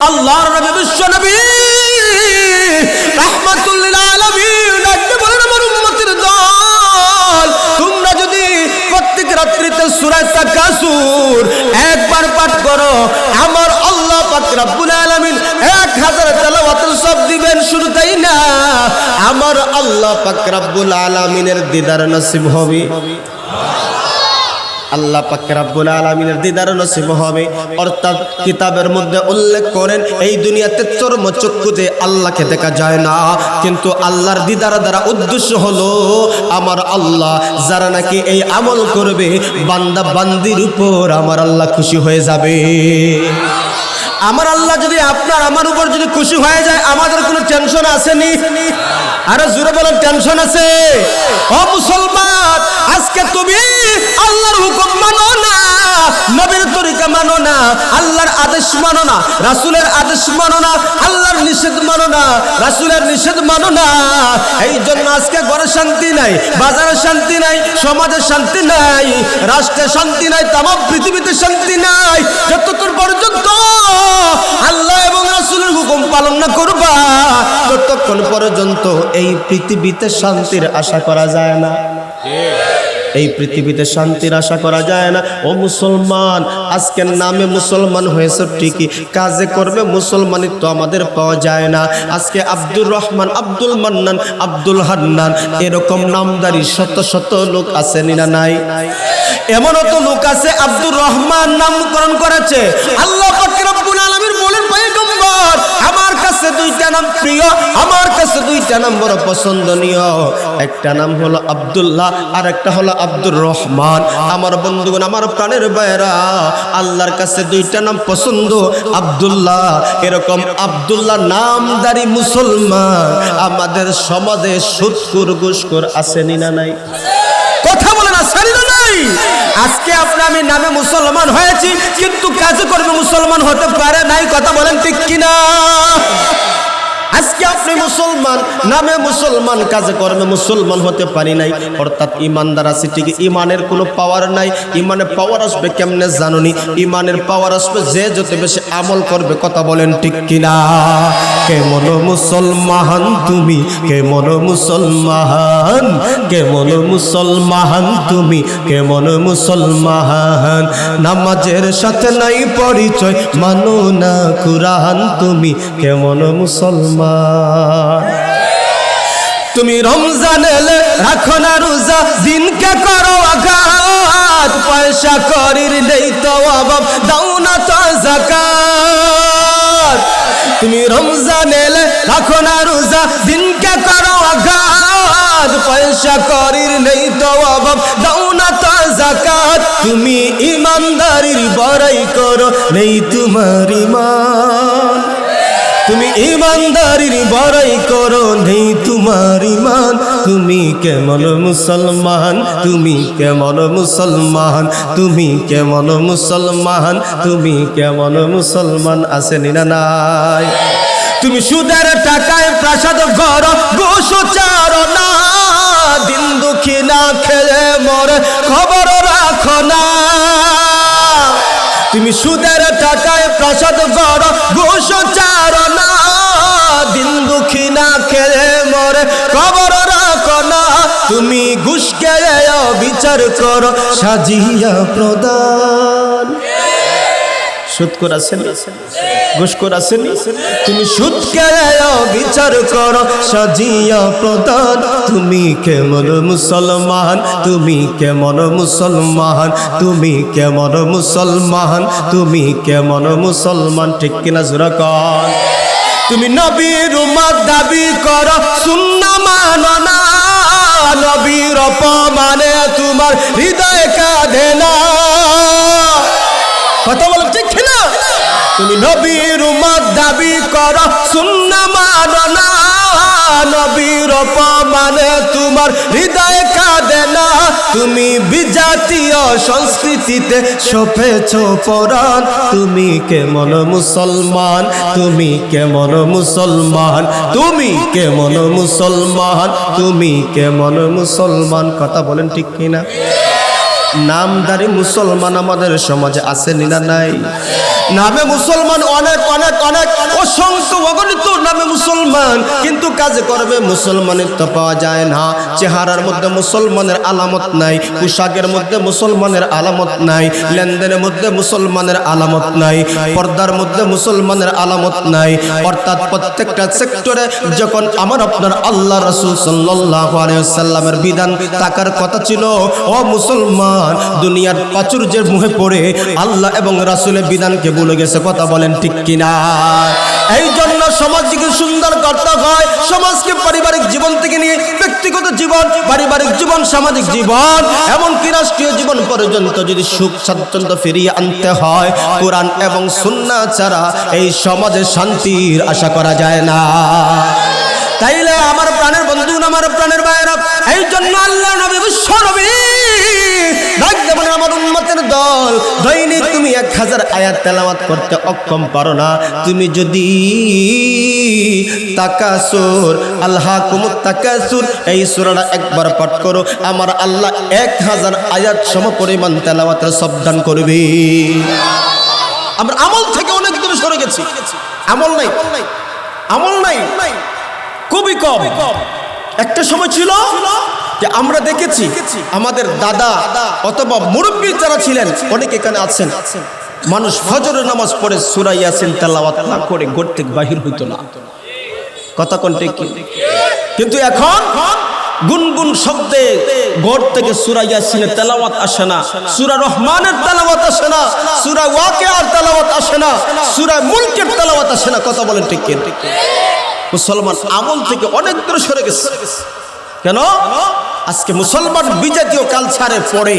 আল্লাহর নবী বিশ্ব নবী রাহমাতুল লিল আলামিন আপনি বলেন আমার উম্মতের দল তোমরা যদি প্রত্যেক রাত্রিতে সূরা তাকাসুর একবার পাঠ করো আমার আল্লাহ পাক রব্বুল আলামিন 1000 তেলাওয়াতের সব দিবেন। শুধু তাই না আমার আল্লাহ পাক রব্বুল আলামিনের দিদার নসিব হবে। আল্লাহ পাক রব্বুল আলামিনের দিদার নসিব হবে। অর্থাৎ কিতাবের মধ্যে উল্লেখ করেন এই দুনিয়াতে চর্মচক্ষুতে আল্লাহকে দেখা যায় না, কিন্তু আল্লাহর দিদার দ্বারা উদ্দেশ্য হলো আমার আল্লাহ যারা নাকি এই আমল করবে বান্দা বান্দির উপর আমার আল্লাহ খুশি হয়ে যাবে। আমার আল্লাহ যদি আপনার আমার উপর যদি খুশি হয়ে যায় আমাদের কোনো টেনশন আসেনি? আরে জোরে বলেন টেনশন আছে? ও মুসলমান, আজকে তুমি আল্লাহর হুকুম মানো না, নবীর তরিকা মানো না, আল্লাহর আদেশ মানো না, রাসূলের আদেশ মানো না, আল্লাহর নিষেধ মানো না, রাসূলের নিষেধ মানো না। এই জন্য আজকে ঘরে শান্তি নাই, বাজারে শান্তি নাই, সমাজে শান্তি নাই, রাষ্ট্রে শান্তি নাই, তামাম পৃথিবীতে শান্তি নাই। যতক্ষণ পর্যন্ত আল্লাহ এবং রাসূলের হুকুম পালন না করবা ততক্ষণ পর্যন্ত এই পৃথিবীতে শান্তির আশা করা যায় না। এই পৃথিবীতে শান্তির আশা করা যায় না। ও মুসলমান, আজকের নামে মুসলমান হয়েছে ঠিকই, কাজে করবে মুসলমানিত্ব আমাদের পাওয়া যায় না। আজকে আব্দুর রহমান, আব্দুল মান্নান, আব্দুল হান্নান এরকম নামদারি শত শত লোক আছে না নাই? এমনও তো লোক আছে আব্দুর রহমান নামকরণ করেছে। আল্লাহ পাক রব্বুল আলামিন বলেন পয়গম্বর আমার কাছে দুইটা নাম প্রিয়, আমার কাছে দুইটা নাম বড় পছন্দনীয়, একটা নাম হলো আব্দুল্লাহ আর একটা হলো আব্দুর রহমান। আমার বন্ধুগণ, আমার প্রাণের ভাইরা, আল্লাহর কাছে দুইটা নাম পছন্দ আব্দুল্লাহ। এরকম আব্দুল্লাহ নামদারি মুসলমান আমাদের সমাজে সুদখোর ঘুষখোর আসেনি না নাই? কথা বলেন আসেনি না নাই? আজকে আপনি আমি নামে মুসলমান হয়েছি কিন্তু কাজে করবে মুসলমান হতে পারে নাই। কথা বলেন ঠিক কিনা? আজকে আপনি মুসলমান নামে মুসলমান, কাজে কর্মে মুসলমান হতে পারি নাই। অর্থাৎ ইমানদার আছে ঠিকই, ইমানের কোনো পাওয়ার নাই। ইমানের পাওয়ার আসবে কেমনে জানুনি? ইমানের পাওয়ার আসবে যে যত বেশি আমল করবে। কথা বলেন ঠিক কিনা? কেমন মুসলমান তুমি, কেমন মুসলমান, কেমন মুসলমান তুমি, কেমন মুসলমান, নামাজের সাথে নাই পরিচয়, মানো না কুরআন তুমি, কেমন মুসলমান। তুমি রমজান এলে রাখো না রোজা, দিনকে করো আঘাত, পয়সা করির নেই তো অভাব, দাও না তো যাকাত। তুমি রমজান এলে রাখো না রোজা, দিনকে করো আঘাত, পয়সা করির নেই তো অভাব, দাও না তো যাকাত। তুমি ইমানদারির বড়াই করো, নেই তোমার ইমান। তুমি ইমানদারির বড়াই করো, নেই তোমার ইমান। তুমি কেমন মুসলমান, তুমি কেমন মুসলমান, তুমি কেমন মুসলমান, তুমি কেমন মুসলমান আসেনি না নাই? তুমি সুদের টাকায় প্রাসাদ ঘর, ঘুষ চারো না, দিন দুঃখী না খেলে মরে খবর রাখো না। তুমি সুদের টাকায় প্রাসাদ ঘর, ঘুষ চারো না, দিন দুঃখী না খেলে মরে খবর রাখো না। তুমি ঘুষ খেয়ে বিচার করো, সাজিয়া প্রদান। সুদ করেছেন, ঘুষ করেছেন, তুমি সুদ খেয়ে বিচার করো, সাজিয়া প্রদান। তুমি কেমন মুসলমান, তুমি কেমন মুসলমান, তুমি কেমন মুসলমান, তুমি কেমন মুসলমান, ঠিক কিনা জোরে কর? তুমি নবীর উম্মত দাবি করো, সুন্নাহ মানো না, নবীর অপমানে তোমার হৃদয় কাঁদে না। কথা বলো ঠিক কিনা? তুমি নবীর উম্মত দাবি করো, সুন্নাহ মানো না, নবীর অপমানে তোমার হৃদয় কাঁদে না। তুমি বিজাতীয় সংস্কৃতিতে সপেছ পরাণ, তুমি কেমন মুসলমান, তুমি কেমন মুসলমান, তুমি কেমন মুসলমান, তুমি কেমন মুসলমান। কথা বলেন ঠিক কিনা? নামধারী মুসলমান আমাদের সমাজে আছে না নাই? নামে মুসলমান অনেক অনেক অনেক অসংখ্য অগণিত নামে মুসলমান, কিন্তু কাজে করবে মুসলমানের তো পাওয়া যায় না। চেহারার মধ্যে মুসলমানের আলামত নাই, পোশাকের মধ্যে মুসলমানের আলামত নাই, লেনদেনের মধ্যে মুসলমানের আলামত নাই, পর্দার মধ্যে মুসলমানের আলামত নাই। অর্থাৎ প্রত্যেকটা সেক্টরে যখন আমার আপনার আল্লাহ রাসূল সাল্লাল্লাহু আলাইহি ওয়াসাল্লামের বিধান থাকার কথা ছিল, ও মুসলমান দুনিয়ার প্রাচুর্যের মুখে পড়ে আল্লাহ এবং রাসূলের বিধানকে ভুলে গেছে। কথা বলেন ঠিক কিনা? এই জন্য সমাজকে সুন্দর করতে হয়। সমাজকে পারিবারিক জীবন থেকে নিয়ে ব্যক্তিগত জীবন, পারিবারিক জীবন, সামাজিক জীবন, এমনকি রাষ্ট্রীয় জীবন পর্যন্ত যদি সুখ স্বাচ্ছন্দ্য ফিরিয়ে আনতে হয়, কোরআন এবং সুন্নাহ ছাড়া এই সমাজে শান্তির আশা করা যায় না। তাইলে আমার প্রাণের বন্ধু, আমার প্রাণের ভাইয়েরা, এই জন্য আল্লাহ নবী বিশ্ব নবী আমার উম্মতের দল, দৈনিক তুমি 1000 আয়াত তেলাওয়াত করতে অক্ষম পারো না। তুমি যদি তাকাসুর, আলহাকুমুত তাকাসুর এই সূরাটা একবার পাঠ করো, আমার আল্লাহ 1000 আয়াত সমপরিমাণ তেলাওয়াতের সাবধান করবে। আমরা আমল থেকে অনেক দূরে সরে গেছি। আমল নাই, আমল নাই, খুবই কম। একটা সময় ছিল যে আমরা দেখেছি আমাদের দাদা অথবা মুরব্বী যারা ছিলেন, অনেক এখানে আছেন, মানুষ ফজরের নামাজ পড়ে সূরা ইয়াসিন তেলাওয়াত না করে ঘর থেকে বাহির হইতো না। কথা কোন ঠিক? কিন্তু এখন গুনগুন শব্দে ঘর থেকে সূরা ইয়াসিনের তেলাওয়াত আসে না, সূরা রহমানের তেলাওয়াত আসে না, সূরা ওয়াকিয়ার তেলাওয়াত আসে না, সূরা মুলকের তেলাওয়াত আসে না। কথা বলেন ঠিক কিনা? মুসলমান আমল থেকে অনেক দূরে সরে গেছে। কেন? আজকে মুসলমান বিজাতীয় কালচারে পড়ে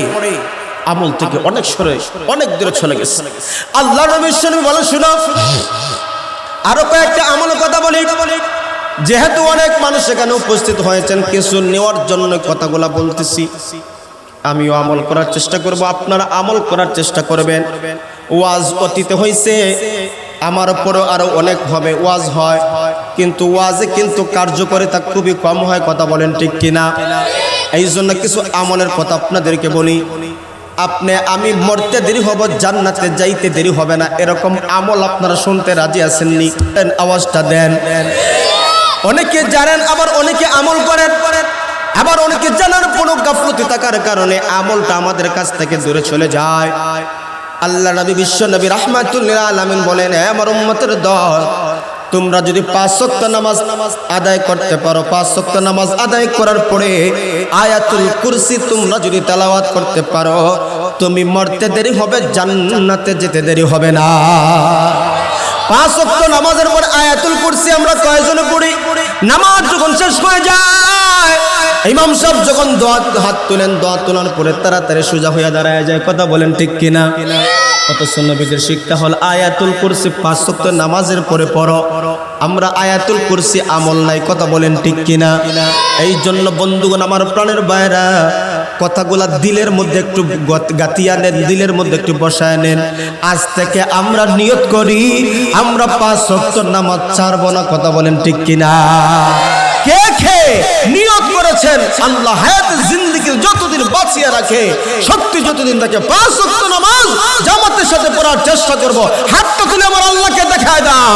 আমল থেকে অনেক সরে, অনেক দূরে চলে গেছে। আল্লাহ নবী বলেন, শুনো আরো কয়েকটা আমলের কথা বলি। যেহেতু অনেক মানুষ এখানে উপস্থিত হয়েছেন, কিছু নেওয়ার জন্য কথাগুলা বলতেছি। আমিও আমল করার চেষ্টা করব, আপনারা আমল করার চেষ্টা করবেন। ওয়াজ অতীতে হয়েছে, আমার উপরও আরো অনেক হবে ওয়াজ হয়, কিন্তু ওয়াজে কিন্তু কার্যকারিতা খুবই কম হয়। কথা বলেন ঠিক কিনা? এই জন্য কিছু আমলের কথা আপনাদেরকে বলি। আমি মরতে দেরি হব, জান্নাতে যাইতে দেরি হবে না, এরকম আমল আপনারা শুনতে রাজি আছেননি? আওয়াজটা দেন। অনেকে জানেন, আবার অনেকে আমল করেন, আবার অনেকে জানার কোনো গাফলতি থাকার কারণে আমলটা আমাদের কাছ থেকে দূরে চলে যায়। আল্লাহ নবী বিশ্ব নবী রাহমাতুল লিল আলামিন বলেন, হে আমার উম্মতের দল, তোমরা যদি 5 ওয়াক্ত নামাজ আদায় করতে পারো, 5 ওয়াক্ত নামাজ আদায় করার পরে আয়াতুল কুরসি তোমরা যদি তেলাওয়াত করতে পারো, তুমি মরতে দেরি হবে, জান্নাতে যেতে দেরি হবে না। 5 ওয়াক্ত নামাজের পর আয়াতুল কুরসি আমরা কয়জনে পড়ি? নামাজ যখন শেষ হয়ে যায়, ইমাম সাহেব যখন হাত তুলেন, দোয়া তোলার পরে তাড়াতাড়ি সোজা হয়ে দাঁড়ায় যায়। কথা বলেন ঠিক কিনা? অথচ নবীদের শিক্ষা হল আয়াতুল কুরসি 5 ওয়াক্ত নামাজের পরে পড়ো। আমরা আয়াতুল কুরসি আমল নাই। কথা বলেন ঠিক কিনা? এই জন্য বন্ধুগণ, আমার প্রাণের ভাইরা, কথাগুলা দিলের মধ্যে একটু গাতিয়া নেন, দিলের মধ্যে একটু বসায় নেন। আজ থেকে আমরা নিয়ত করি, আমরা 5 ওয়াক্ত নামাজ ছাড়ব না। কথা বলেন ঠিক কিনা? কে কে নিয়ত করেছেন আল্লাহ হায়াতে জিন্দেগি যতদিন বাঁচিয়ে রাখে, শক্তি যতদিন থাকে, 5 ওয়াক্ত নামাজ জামাতের সাথে পড়ার চেষ্টা করব? হাতটা তুলে আমার আল্লাহকে দেখায় দাও।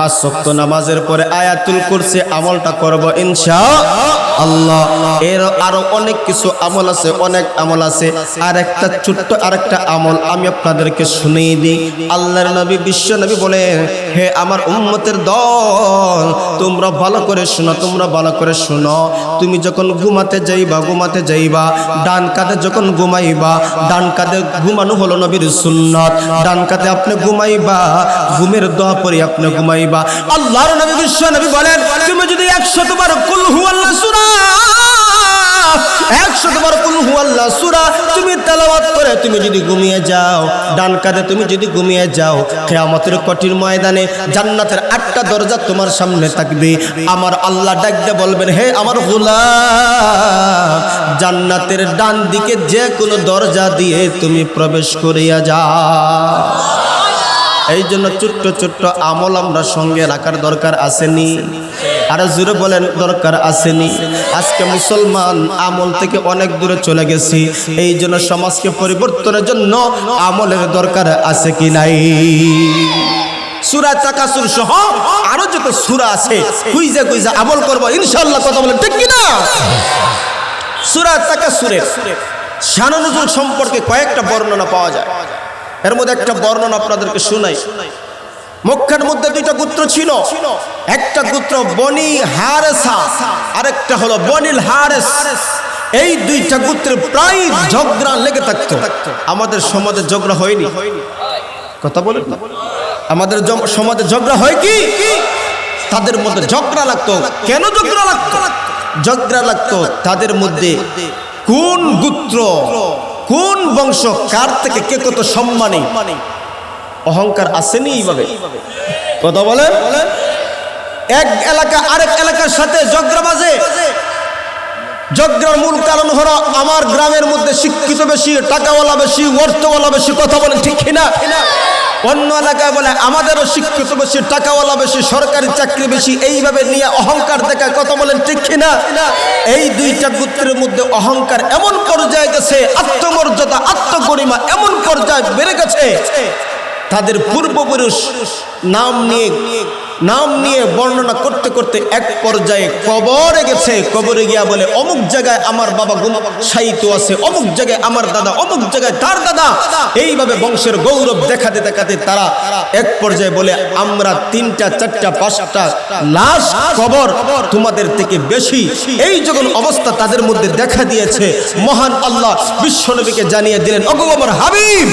পাঁচ ওয়াক্ত নামাজের পরে আয়াতুল কুরসি আমলটা করব ইনশাআল্লাহ। এর আরো অনেক কিছু আমল আছে, অনেক আমল আছে। আর একটা ছোট্ট আরেকটা আমল আমি আপনাদেরকে শুনিয়ে দিই। আল্লাহর নবী বিশ্ব নবী বলে, হে আমার উম্মতের দল, তোমরা ভালো করে শোনো, তোমরা ভালো করে শোনো। তুমি যখন ঘুমাতে যাইবা, ডান কাঁধে যখন ঘুমাইবা, ডান কাঁধে ঘুমানো হলো নবীর সুন্নাত, ডান কাঁধে আপনি ঘুমাইবা, ঘুমের দোয়া পড়ে আপনি ঘুমাইবা। আল্লাহর নবী বিশ্ব নবী বলেন, তুমি যদি 100 বার কুল হুয়াল্লাহ সূরা 100 বার কুল হুয়াল্লাহ সূরা তুমি তেলাওয়াত করে তুমি যদি ঘুমিয়ে যাও, ডান কাঁধে তুমি যদি ঘুমিয়ে যাও, কিয়ামতের কঠিন ময়দানে জান্নাতের 8টা দরজা তোমার সামনে থাকবে। আমার আল্লাহ ডাক দিয়ে বলবেন, হে আমার গোলাম, জান্নাতের ডান দিকে যে কোনো দরজা দিয়ে তুমি প্রবেশ করিয়া যাও। এই জন্য ছোট্ট ছোট্ট আমল আমরা সঙ্গে রাখার দরকার আসেনি? আর জোরে বলেন, দরকার আসেনি? আজকে মুসলমান আমল থেকে অনেক দূরে চলে গেছি। এই জন্য সমাজকে পরিবর্তনের জন্য আমলের দরকার আছে কি নাই? সূরা তাকাসুর সহ আরো যত সূরা আছে কুইজা কুইজা আমল করব ইনশাআল্লাহ। কথা বলেন ঠিক কি না? সূরা তাকাসুরের শান নুজুল সম্পর্কে কয়েকটা বর্ণনা পাওয়া যায়। এর মধ্যে একটা বর্ণনা আপনাদেরকে শোনাই। মক্কার মধ্যে 2টা গোত্র ছিল। একটা গোত্র বনি হারেসা, আরেকটা হলো বনিল হারেস। এই 2টা গোত্রের প্রায় ঝগড়া লেগে থাকতো। আমাদের সমাজে ঝগড়া হয়নি? কথা বলেন, আমাদের সমাজে ঝগড়া হয় কি? তাদের মধ্যে ঝগড়া লাগতো। কেন ঝগড়া লাগতো? ঝগড়া লাগতো তাদের মধ্যে কোন গোত্র, কোন বংশ, কার থেকে কে কত সম্মানী। অহংকার আসেনি এইভাবে? কথা বলে, এক এলাকা আরেক এলাকার সাথে ঝগড়া বাজে। ঝগড়ার মূল কারণ হলো আমার গ্রামের মধ্যে শিক্ষিত বেশি, টাকাওয়ালা বেশি, অর্থওয়ালা বেশি। কথা বলেন ঠিক কিনা? অন্য এলাকায় বলে আমাদেরও শিক্ষিত বেশি, টাকাওয়ালা বেশি, সরকারি চাকরি বেশি। এইভাবে নিয়ে অহংকার দেখায়। কথা বলেন ঠিক কিনা? এই 2টা গোত্রের মধ্যে অহংকার এমন পর্যায়ে গেছে, আত্মমর্যাদা আত্মগরিমা এমন পর্যায়ে বেড়ে গেছে, তাদের পূর্বপুরুষ নাম নিয়ে বর্ণনা করতে করতে এক পর্যায়ে কবরে গেছে। কবরে গিয়া বলে অমুক জায়গায় আমার বাবা শায়িত আছে, অমুক জায়গায় আমার দাদা, অমুক জায়গায় তার দাদা। এইভাবে বংশের গৌরব দেখাতে দেখাতে তারা এক পর্যায়ে বলে আমরা 3টা 4টা 5টা লাশ কবর তোমাদের থেকে বেশি। এই যখন অবস্থা তাদের মধ্যে দেখা দিয়েছে, মহান আল্লাহ বিশ্বনবীকে জানিয়ে দিলেন, ওগো আমার হাবিব,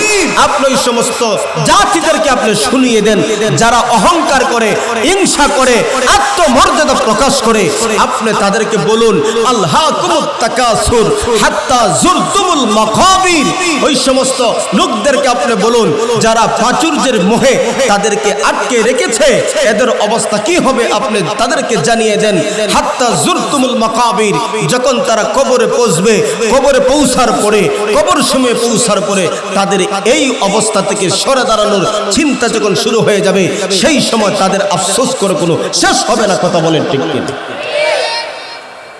আপনি এই সমস্ত জাতিদেরকে আপনি শুনিয়ে দেন যারা অহংকার করে, হিংসা করে, আত্মমর্যাদা প্রকাশ করে। আপনি তাদেরকে বলুন, আলহাকুমুত তাকাসুর হাত্তা যুরতুমুল মাকাবির। ওই সমস্ত লোকদেরকে আপনি বলুন যারা প্রাচুর্যের মোহে তাদেরকে আটকে রেখেছে, এদের অবস্থা কি হবে আপনি তাদেরকে জানিয়ে দেন। হাত্তা যুরতুমুল মাকাবির, যখন তারা কবরে পৌঁছবে, কবরে পৌঁছার পরে, কবর সময়ে পৌঁছার পরে তাদের এই অবস্থা থেকে সরে দাঁড়ানোর চিন্তা যখন শুরু হয়ে যাবে, সেই সময় তাদের আফসোস করে কোনো শেষ হবে না। কথা বলেন ঠিক কিনা?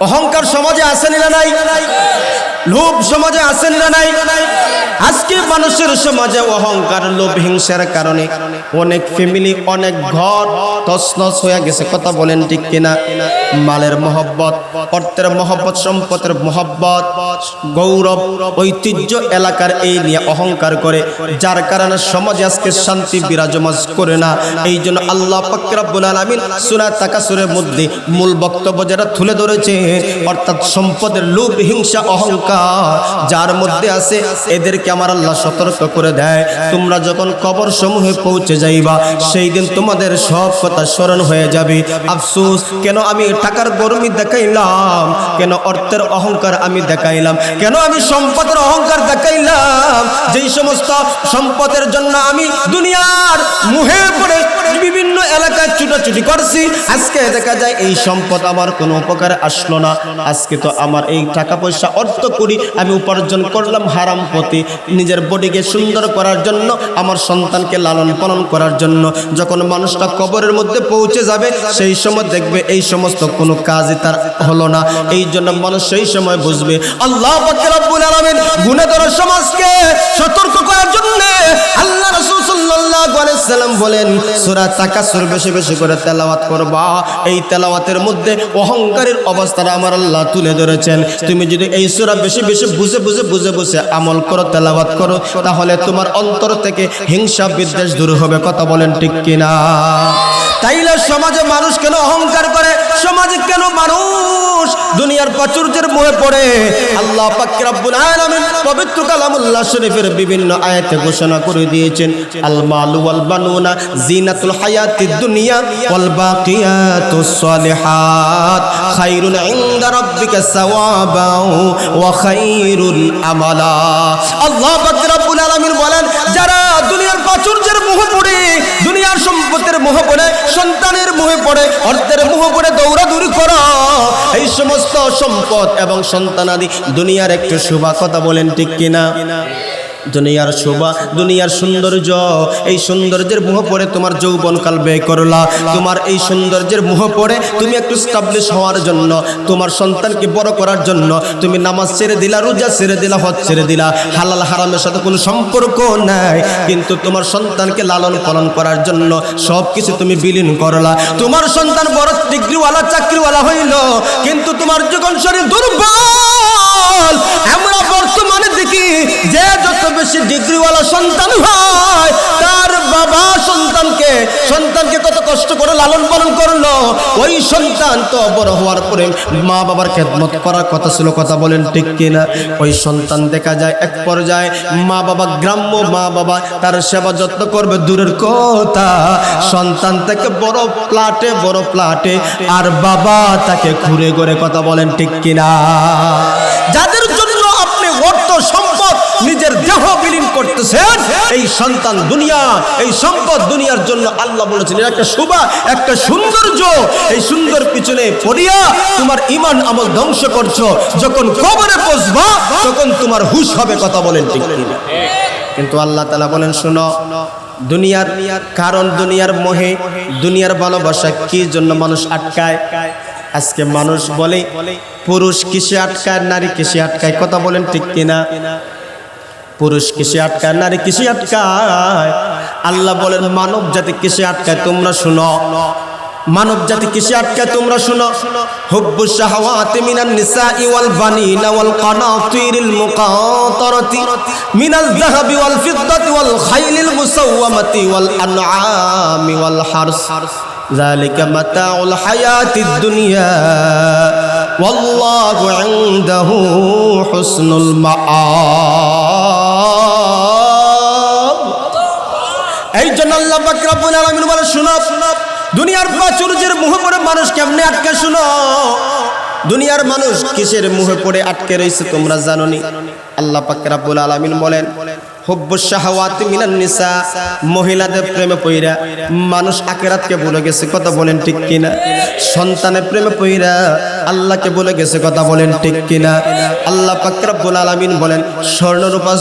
অহংকার সমাজে আসেনি না নাই? লোভ সমাজে আসেনি না নাই? আজকে মানুষের সমাজে অহংকার, লোভ, হিংসার কারণে অনেক ফ্যামিলি, অনেক ঘর তছনছ হয়ে গেছে। কথা বলেন ঠিক কিনা? মালের মহব্বত, অর্থের মহব্বত, সম্পদের মহব্বত, গৌরব, ঐতিহ্য, এলাকার এই নিয়ে অহংকার করে, যার কারণে সমাজে আজকে শান্তি বিরাজমান করে না। এই জন্য আল্লাহ পাক রব্বুল আলামিন সূরা তাকাসুরের মধ্যে মূল বক্তব্য যেটা তুলে ধরেছে, অর্থাৎ সম্পদের লোভ, হিংসা, অহংকার যার মধ্যে আছে, এদেরকে আমার আল্লাহ সতর্ক করে দেয়, তোমরা যখন কবর সমূহে পৌঁছে যাইবা, সেই দিন তোমাদের সব কথা স্মরণ হয়ে যাবে। আফসোস, কেন আমি টাকার গরমি দেখাইলাম, কেন অর্থের অহংকার আমি দেখাইলাম, কেন আমি সম্পদের অহংকার দেখাইলাম, যেই সমস্ত সম্পদের জন্য আমি দুনিয়ার মুহে পড়ে বিভিন্ন এলাকায় ছুটাছুটি করছি, আজকে দেখা যায় এই সম্পদ আমার কোনো উপকারে আসলো না। আজকে তো আমার এই টাকা পয়সা অর্থ করি আমি উপার্জন করলাম হারাম পথে, নিজের বডিকে সুন্দর করার জন্য, আমার সন্তানকে লালন পালন করার জন্য। যখন মানুষটা কবরের মধ্যে পৌঁছে যাবে, সেই সময় দেখবে এই সমস্ত কোনো কাজই তার হলো না। এই জন্য মানুষ সেই সময় বুঝবে। আল্লাহ পাক রব্বুল আলামিন গুনাহগার সমাজকে সতর্ক করার জন্য আল্লাহ রাসূল সাল্লাল্লাহু আলাইহি সাল্লাম বলেন, সূরা তাকাসুর বেশি বেশি করে তেলাওয়াত করবা। এই তেলাওয়াতের মধ্যে অহংকারের অবস্থাটা আমার আল্লাহ তুলে ধরেছেন। তুমি যদি এই সূরা বেশি বেশি বুঝে আমল করো, তেলাওয়াত করো, তাহলে তোমার অন্তর থেকে হিংসা বিদ্বেষ দূর হবে। কথা বলেন ঠিক কিনা? তাইলে সমাজে মানুষ কেন অহংকার করে? সমাজে কেন মানুষ মানুষ দুনিয়ার প্রাচুর্যের মোহে পড়ে আল্লাহ পাক রব্বুল আলামিন পবিত্র কালামুল্লাহ শরীফের বিভিন্ন আয়াতে ঘোষণা করে দিয়েছেন আল মালু ওয়াল বানুনা জিনাতুল হায়াতিদ দুনিয়া ওয়াল বাকিয়াতুস সালিহাত খায়রুন ইনদা রাব্বিকা সাওয়াবান ওয়া খায়রুন আমালা। আল্লাহ পাক রব্বুল আলামিন বলেন যারা দুনিয়ার প্রাচুর্যের মোহে পড়ে দুনিয়ার সম্পদের মোহে পড়ে সন্তানের মোহে পড়ে অর্থের মোহে পড়ে দৌড়াদৌড়ি করো এই সমস্ত সম্পদ এবং সন্তানাদি দুনিয়ার একটু শোভা কথা বলেন ঠিক কিনা দুনিয়ার শোভা দুনিয়ার সৌন্দর্য এই সৌন্দর্যের মোহ পড়ে তোমার যৌবনকাল ব্যয় করলা তোমার এই সৌন্দর্যের মোহ পড়ে তুমি একটু স্টাবলিশ হওয়ার জন্য তোমার সন্তানকে বড় করার জন্য তুমি নামাজ ছেড়ে দিলা রোজা ছেড়ে দিলা হজ ছেড়ে দিলা হালাল হারামের সাথে কোনো সম্পর্ক নাই কিন্তু তোমার সন্তানকে লালন পালন করার জন্য সব কিছু তুমি বিলীন করলা তোমার সন্তান বড় ডিগ্রিওয়ালা চাকরিওয়ালা হইল কিন্তু তোমার যখন শরীর দুর্বল আমরা বর্তমানে দেখি যে যত বেশি ডিগ্রিওয়ালা সন্তান হয় তার বাবা সন্তানকে কত কষ্ট করে লালন পালন করলো ওই সন্তান তো বড় হওয়ার পরে মা বাবার খেদমত করার কথা ছিল কথা বলেন ঠিক কিনা ওই সন্তান দেখা যায় এক পর্যায়ে মা বাবা গ্রাম্য মা বাবা তার সেবা যত্ন করবে দূরের কথা সন্তান থেকে বড় প্লাটে আর বাবা তাকে ঘুরে ঘুরে কথা বলেন ঠিক কিনা যাদের জন্য আপনি অর্থ সম্পদ নিজের দেহ বিলীন করতেছেন এই সন্তান দুনিয়া এই সম্পদ দুনিয়ার জন্য আল্লাহ বলেছেন একটা শোভা একটা সৌন্দর্য এই সুন্দর পিছনে পড়িয়া তোমার ঈমান আমল ধ্বংস করছো যখন কবরে পৌঁছবা তখন তোমার হুঁশ হবে কথা বলেন ঠিক কিনা কিন্তু আল্লাহ তাআলা বলেন শোনো দুনিয়ার কারণ দুনিয়ার মোহে দুনিয়ার ভালোবাসা কি জন্য মানুষ আটকায় আজকে মানুষ বলে পুরুষ কিসে আটকায় নারী কিসে আটকায় কথা বলেন ঠিক কিনা পুরুষ কিসে আটকায় নারী কিসে আটকায় আল্লাহ বলেন মানব জাতি কিসে আটকায় তোমরা শুনো মানব জাতি কিসে আটকায় তোমরা শুনো হুব্বুশ শাহাওয়াতি মিনান নিসাই ওয়াল বানিনা ওয়াল কানাতিরিল মুকাতারাতি মিনাল যাহাবি ওয়াল ফিদ্দাতি ওয়াল খাইলিল মুসাওয়ামাতি ওয়াল আনআমি ওয়াল হারস যালিকা মাতাউল হায়াতিদ দুনিয়া ওয়াল্লাহু ইনদাহু হুসনুল মাআব। এই জন্য আল্লাহ পাক রব্বুল আলামিন বলে শুনো দুনিয়ার প্রাচুর্যের মোহে পড়ে মানুষ কেমনে আটকে শুনো দুনিয়ার মানুষ কিসের মোহে পড়ে আটকে রয়েছে তোমরা জানোনি আল্লাহ পাক রব্বুল আলামিন বলেন হুব্বুশ শাহাওয়াতি মিনান নিসা মহিলাদের প্রেমে পইরা মানুষ আখিরাতকে ভুলে গেছে কথা বলেন ঠিক কিনা সন্তানের প্রেমে পইরা আল্লাহকে ভুলে গেছে কথা বলেন ঠিক কিনা আল্লাহ পাক রব্বুল আলামিন বলেন স্বর্ণ রূপা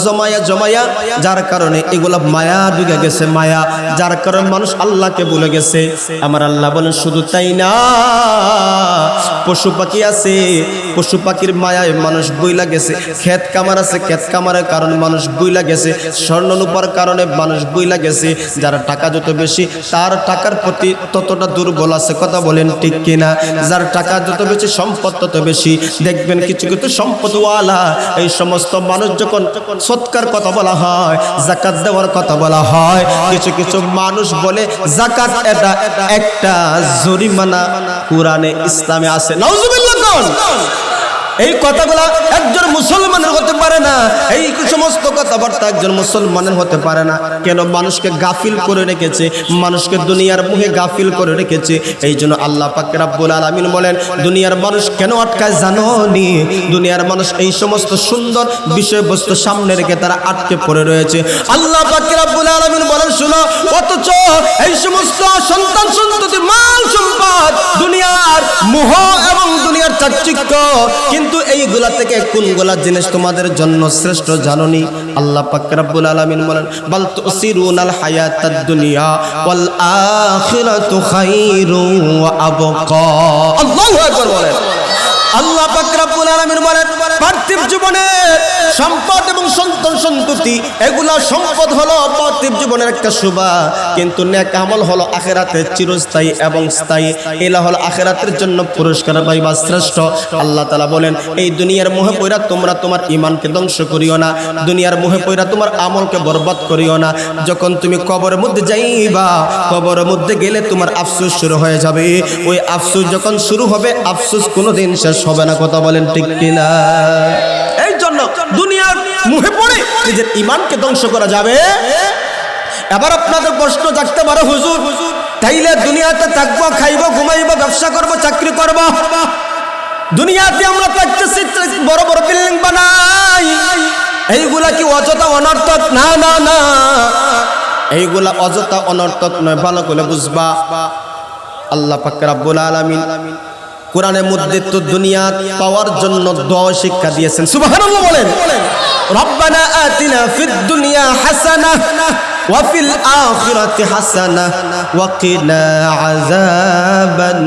জমায়া যার কারণে এগুলা মায়া ঢুকে গেছে মায়া যার কারণে মানুষ আল্লাহকে ভুলে গেছে আমার আল্লাহ বলেন শুধু তাই না পশু পাখি আছে পশু পাখির মায়ায় মানুষ বইলা গেছে ক্ষেত কামার আছে ক্ষেত কামারের কারণে মানুষ বইলা গেছে স্বর্ণ রূপার কারণে মানুষ বইলা গেছে যার টাকা যত বেশি তার টাকার প্রতি ততটা দুর্বল আছে কথা বলেন ঠিক কিনা যার টাকা যত বেশি সম্পদ তত বেশি দেখবেন কিছু কিছু সম্পদওয়ালা এই সমস্ত মানুষ যখন সৎকার কথা বলা হয় যাকাত দেওয়ার কথা বলা হয় কিছু কিছু মানুষ বলে যাকাত এটা একটা জরিমানা কুরআনে ইসলামে আছে নাউজুবিল্লাহ কোন এই কথাগুলা একজন মুসলমানের হতে পারে না এই সমস্ত কথাবার্তা একজন মুসলমানের হতে পারে না কেন মানুষকে গাফিল করে রেখেছে মানুষকে দুনিয়ার মুহে গাফিল করে রেখেছে এই জন্য আল্লাহ পাক রব্বুল আলামিন বলেন দুনিয়ার মানুষ কেন আটকায় জানোনি দুনিয়ার মানুষ এই সমস্ত সুন্দর বিষয়বস্তু সামনে রেখে তারা আটকে পড়ে রয়েছে আল্লাহ পাক রব্বুল আলামিন বলেন শুনো অথচ এই সমস্ত সন্তান সন্ততি মাল সম্পদ দুনিয়ার মোহ এবং দুনিয়ার চাকচিক্য কিন্তু এইগুলা থেকে কোনগুলা জিনিস তোমাদের জন্য শ্রেষ্ঠ জানোনি আল্লাহ পাক রব্বুল আলামিন বলেন বাল তুসিরুনাল হায়াতাদ দুনিয়া ওয়াল আখিরাতু খায়রুন ওয়া আবকা আল্লাহু আকবার বলেন আল্লাহ পাক রব্বুল আলামিন বলেন পার্থিব জীবনের সম্পদ এবং সন্তান সন্ততি এগুলা সম্পদ হলো পার্থিব জীবনের একটা শোভা, কিন্তু নেক আমল হলো আখিরাতের চিরস্থায়ী এবং স্থায়ী। এলা হলো আখিরাতের জন্য পুরস্কার পাইবা শ্রেষ্ঠ। আল্লাহ তাআলা বলেন, এই দুনিয়ার মোহে পইরা তোমরা তোমার ঈমানকে ধ্বংস করিও না, দুনিয়ার মোহে পইরা তোমার আমলকে বরবাদ করিও না। যখন তুমি কবরের মধ্যে যাইবা, কবরের মধ্যে গেলে তোমার আফসোস শুরু হয়ে যাবে। ওই আফসোস যখন শুরু হবে, আফসোস কোনোদিন শেষ হবে না। কথা বলেন ঠিক কিনা? এই জন্য দুনিয়ার মুহে পড়ে নিজের ঈমানকে ধ্বংস করা যাবে। এবার আপনাদের প্রশ্ন জাগতে পারে, হুজুর তাইলে দুনিয়াতে থাকবো, খাইবো, ঘুমাইবো, ব্যবসা করবো, চাকরি করবো, দুনিয়াতে আমরা থাকতেছি, বড় বড় বিল্ডিং বানাই, এইগুলা কি অযথা অনর্থক? না না না, এইগুলা অযথা অনর্থক নয়, ভালো করে বুঝবা। আল্লাহ পাক রব্বুল আলামিন কোরআনের মধ্যে তো দুনিয়া পাওয়ার জন্য দোয়া শিক্ষা দিয়েছেন। সুবহানাল্লাহ বলেন, রব্বানা আতিনা ফিদ দুনিয়া হাসানাহ ওয়া ফিল আখিরাতি হাসানাহ ওয়া কিনা আযাবান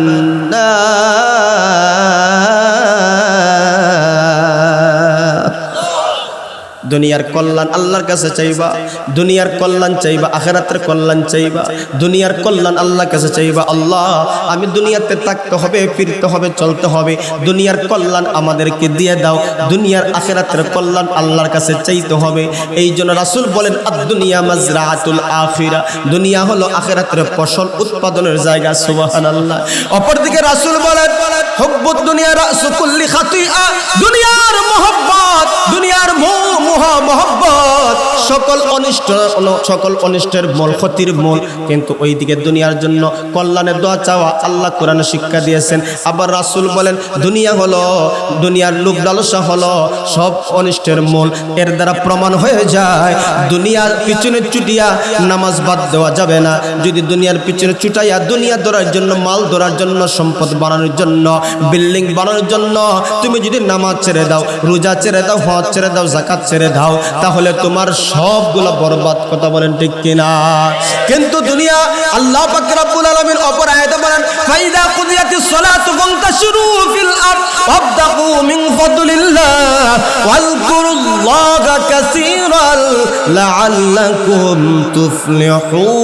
নার। দুনিয়ার কল্যাণ আল্লাহর কাছে চাইবা, দুনিয়ার কল্যাণ চাইবা, আখিরাতের কল্যাণ চাইবা, দুনিয়ার কল্যাণ আল্লাহর কাছে চাইবা। আল্লাহ, আমি দুনিয়াতে থাকতে হবে, ফিরতে হবে, চলতে হবে, দুনিয়ার কল্যাণ আমাদেরকে দিয়ে দাও। দুনিয়ার আখিরাতের কল্যাণ আল্লাহর কাছে চাইতে হবে। এই জন্য রাসূল বলেন, আদ-দুনিয়া মাজরাআতুল আখিরা, দুনিয়া হলো আখিরাতের ফসল উৎপাদনের জায়গা। সুবহানাল্লাহ। অপরদিকে রাসূল বলেন, হুব্বুদ দুনিয়া রাসু কুল্লি খাতিআ, দুনিয়ার মহব্বত, দুনিয়ার মহব্বত সকল অনিষ্টের মূল, ক্ষতির মূল। কিন্তু ওইদিকে দুনিয়ার জন্য কল্যাণের দোয়া চাওয়া আল্লাহ কোরআনে শিক্ষা দিয়েছেন। আবার রাসূল বলেন, দুনিয়া হলো, দুনিয়ার লোভ লালসা হলো সব অনিষ্টের মূল। এর দ্বারা প্রমাণ হয়ে যায় দুনিয়ার পিছনে ছুটিয়া নামাজ বাদ দেওয়া যাবে না। যদি দুনিয়ার পিছনে ছুটাইয়া দুনিয়া ধরার জন্য, মাল ধরার জন্য, সম্পদ বানানোর জন্য, বিল্ডিং বানানোর জন্য তুমি যদি নামাজ ছেড়ে দাও, রোজা ছেড়ে দাও, হজ ছেড়ে দাও, যাকাত ছেড়ে দাও, তাহলে তোমার সবগুলো বরবাদ। কথা বলেন ঠিক কিনা? কিন্তু দুনিয়া, আল্লাহ পাক রব্বুল আলামিন অপর আয়াতে বলেন, ফাইদা কুদিয়াতিস সালাতু ফান্তাশিরু ফিল আরদ ওয়াবতাগু মিন ফাদলিল্লাহ ওয়াযকুরুল্লাহা কাসীরান লাআল্লাকুম তুফলিহুন।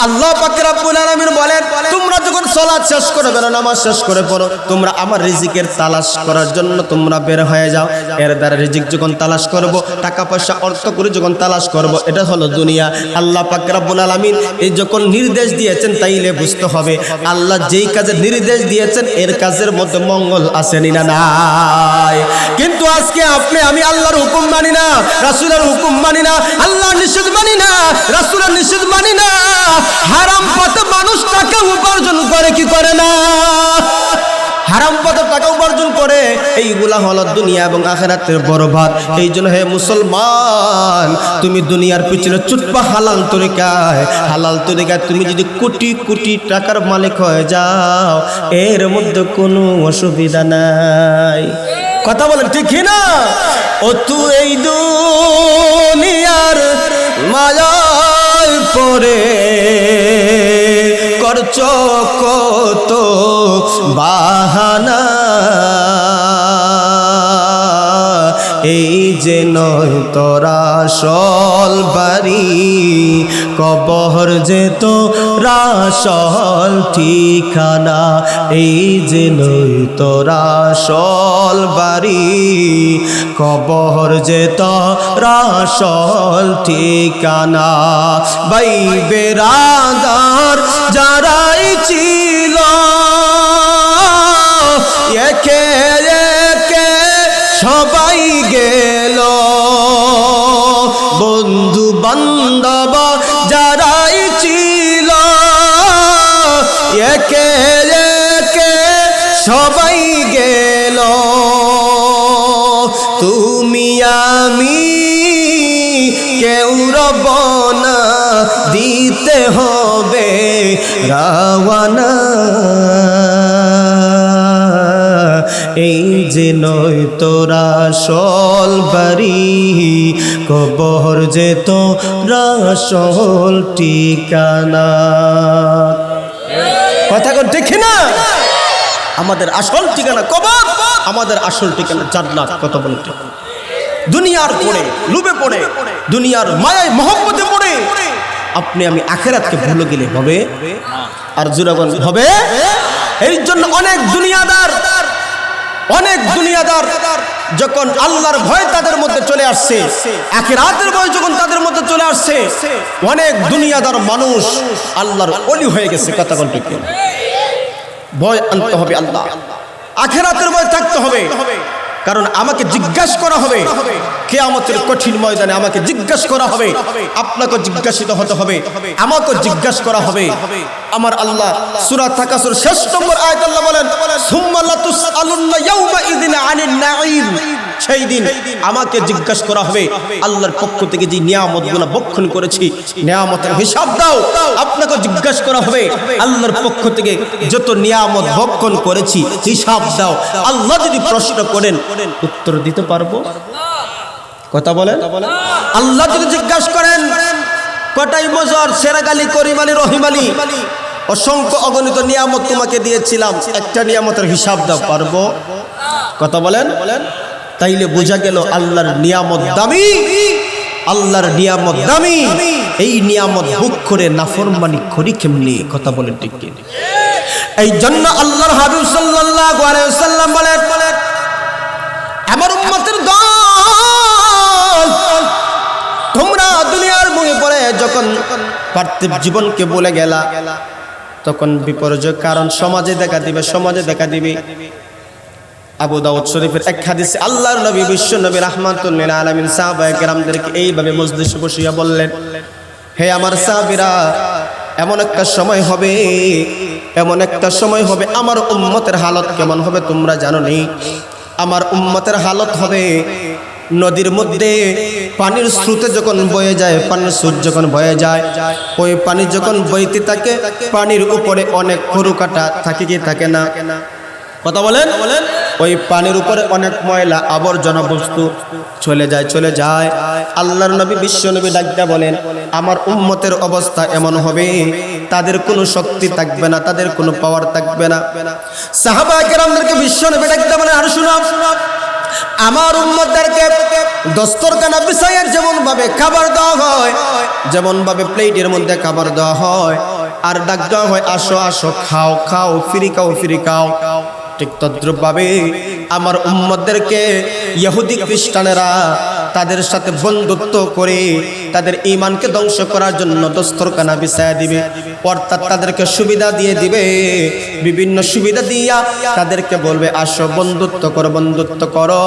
আল্লাহ পাক রব্বুল আলামিন বলেন, তোমরা যখন সালাত শেষ করবে না, নামাজ শেষ করে পড়ো, তোমরা আমার রিজিকের তালাশ করার জন্য তোমরা বের হয়ে যাও। এর দ্বারা রিজিক যখন তালাশ করব, টাকা পয়সা অর্থ করে যখন তালাশ করব, এটা হলো দুনিয়া। আল্লাহ পাক রব্বুল আলামিন এই যখন নির্দেশ দিয়েছেন, তাইলে বুঝতে হবে আল্লাহ যেই কাজের নির্দেশ দিয়েছেন এর কাজের মধ্যে মঙ্গল আছে না নাই। কিন্তু আজকে আপনি আমি আল্লাহর হুকুম মানি না, রাসূলের হুকুম মানি না, আল্লাহর নিষেধ মানি না, রাসূলের নিষেধ মানি না, হারাম পথে মানুষ টাকা উপার্জন করে কি করে না? হারাম পথে টাকা উপার্জন করে। এইগুলা হলো দুনিয়া এবং আখিরাতের বরবাদ। এই জন্য হে মুসলমান, তুমি দুনিয়ার পিছনে ছুটবা হালাল তরিকায়। হালাল তরিকায় তুমি যদি কোটি কোটি টাকার মালিক হয়ে যাও, এর মধ্যে কোনো অসুবিধা নাই। কথা বলেন ঠিক না? ও তুই এই দুনিয়ার মায়ায় পড়ে করছো কত বাহানা, এই যে নয় তোরা আসল বাড়ি, কবর যে তোরা আসল ঠিকানা। এই যে নয় তোরা আসল বাড়ি, কবর যে তোরা আসল ঠিকানা। ভাই বেরাদার যারাই ছিল, একে একে সবাই গেল, বন্ধু বান্ধব যারাই ছিল, একে একে সবাই গেল। তুমি আমি কেউ রব না, দিতে হবে রাওয়ানা। এই যে নয় তোরা আসল বাড়ি, কবর যে তোরা আসল ঠিকানা। কথা কোন ঠিক না? আমাদের আসল ঠিকানা কবর, আমাদের আসল ঠিকানা জান্নাত। কথা বলতে দুনিয়ার পড়ে লোভে পড়ে, দুনিয়ার মায়ায় মহব্বতে পড়ে আপনি আমি আখিরাতকে ভুলে গেলে হবে? আর জুরাগন হবে? এই জন্য অনেক দুনিয়াদার যখন আল্লাহর ভয় তাদের মধ্যে চলে আসছে, আখিরাতের ভয় যখন তাদের মধ্যে চলে আসছে, অনেক দুনিয়াদার মানুষ আল্লাহর ওলি হয়ে গেছে। কথা কোন ঠিক? ভয় আনতে হবে আল্লাহ, আখিরাতের ভয় থাকতে হবে। কারণ আমাকে জিজ্ঞাসা করা হবে কিয়ামতের কঠিন ময়দানে, আমাকে জিজ্ঞাসা করা হবে, আপনাকে জিজ্ঞাসিত হতে হবে, আমাকে জিজ্ঞাসা করা হবে। আমার আল্লাহ সূরা তাকাসুর 6 নম্বর আয়াত আল্লাহ বলেন, সুম্মা লাতুসআলুন্না ইয়াওমা ইযিন আনিন নাঈম। সেই দিন আমাকে জিজ্ঞাসা করা হবে আল্লাহর পক্ষ থেকে যে নিয়ামতগুলো ভক্ষণ করেছি, নিয়ামতের হিসাব দাও। আপনাকে জিজ্ঞাসা করা হবে আল্লাহর পক্ষ থেকে যত নিয়ামত ভক্ষণ করেছি হিসাব দাও। আল্লাহ যদি প্রশ্ন করেন উত্তর দিতে পারবো? কথা বলেন। আল্লাহ যদি জিজ্ঞাসা করেন কটাই বছর সেরাগালি করিম আলী রহিম আলী অসংখ্য অগণিত নিয়ামত তোমাকে দিয়েছিলাম, একটা নিয়ামতের হিসাব দাও, পারবো? কথা বলেন। তাইলে বোঝা গেল আল্লাহর নিয়ামত দামি, আল্লাহর নিয়ামত দামি। এই নিয়ামত ভোগ করে নাফরমানি করি কেমনি? কথা বলেন ঠিক কি? এই জন্য আল্লাহর হাবিব সাল্লাল্লাহু আলাইহি ওয়াসাল্লাম বলেন, আমার উম্মতের দল, তোমরা দুনিয়ার মুখে পড়ে যখন পার্থিব জীবনকে বলে গেলা, তখন বিপর্যয় কারণ সমাজে দেখা দিবে। আবু দাউদ শরীফের এক হাদিসে আল্লাহর নবী বিশ্ব নবী রাহমাতুল লিল আলামিন সাহাবায়ে কেরামদেরকে এইভাবে মজলিসে বসিয়া বললেন, হে আমার সাহাবীরা, এমন একটা সময় হবে আমার উম্মতের হালত কেমন হবে তোমরা জানো নি? আমার উম্মতের হালত হবে নদীর মধ্যে পানির স্রোতে যখন বয়ে যায়, পানির স্রোত যখন বয়ে যায়, ওই পানি যখন বইতে থাকে, পানির উপরে অনেক খড়ু কাটা থাকে কি থাকে না? কথা বলেন। ওই পানির উপরে অনেক ময়লা আবর্জনা বস্তু চলে যায়। আল্লাহর নবী বিশ্ব নবী ডাকতে বলেন, আমার উম্মতের অবস্থা এমন হবে, তাদের কোনো শক্তি থাকবে না, তাদের কোনো পাওয়ার থাকবে না। সাহাবায়ে কেরামদেরকে বিশ্ব নবী ডাকতে বলেন, আর শুনো, আমার উম্মতদেরকে দস্তরখানা বিছাইয়ে যেমন ভাবে খাবার দেওয়া হয়, যেমন ভাবে প্লেটের মধ্যে খাবার দেওয়া হয় আর ডাক দেওয়া হয়, আসো আসো খাও, ফিরি খাও, ঠিক তদ্রুপভাবে আমার উম্মতদেরকে ইহুদি খ্রিস্টানেরা তাদের সাথে বন্ধুত্ব করে তাদের ঈমানকে ধ্বংস করার জন্য দস্তরখানা বিছায়া দিবে। অর্থাৎ তাদেরকে সুবিধা দিয়ে দিবে, বিভিন্ন সুবিধা দিয়া তাদেরকে বলবে, আসো বন্ধুত্ব করো,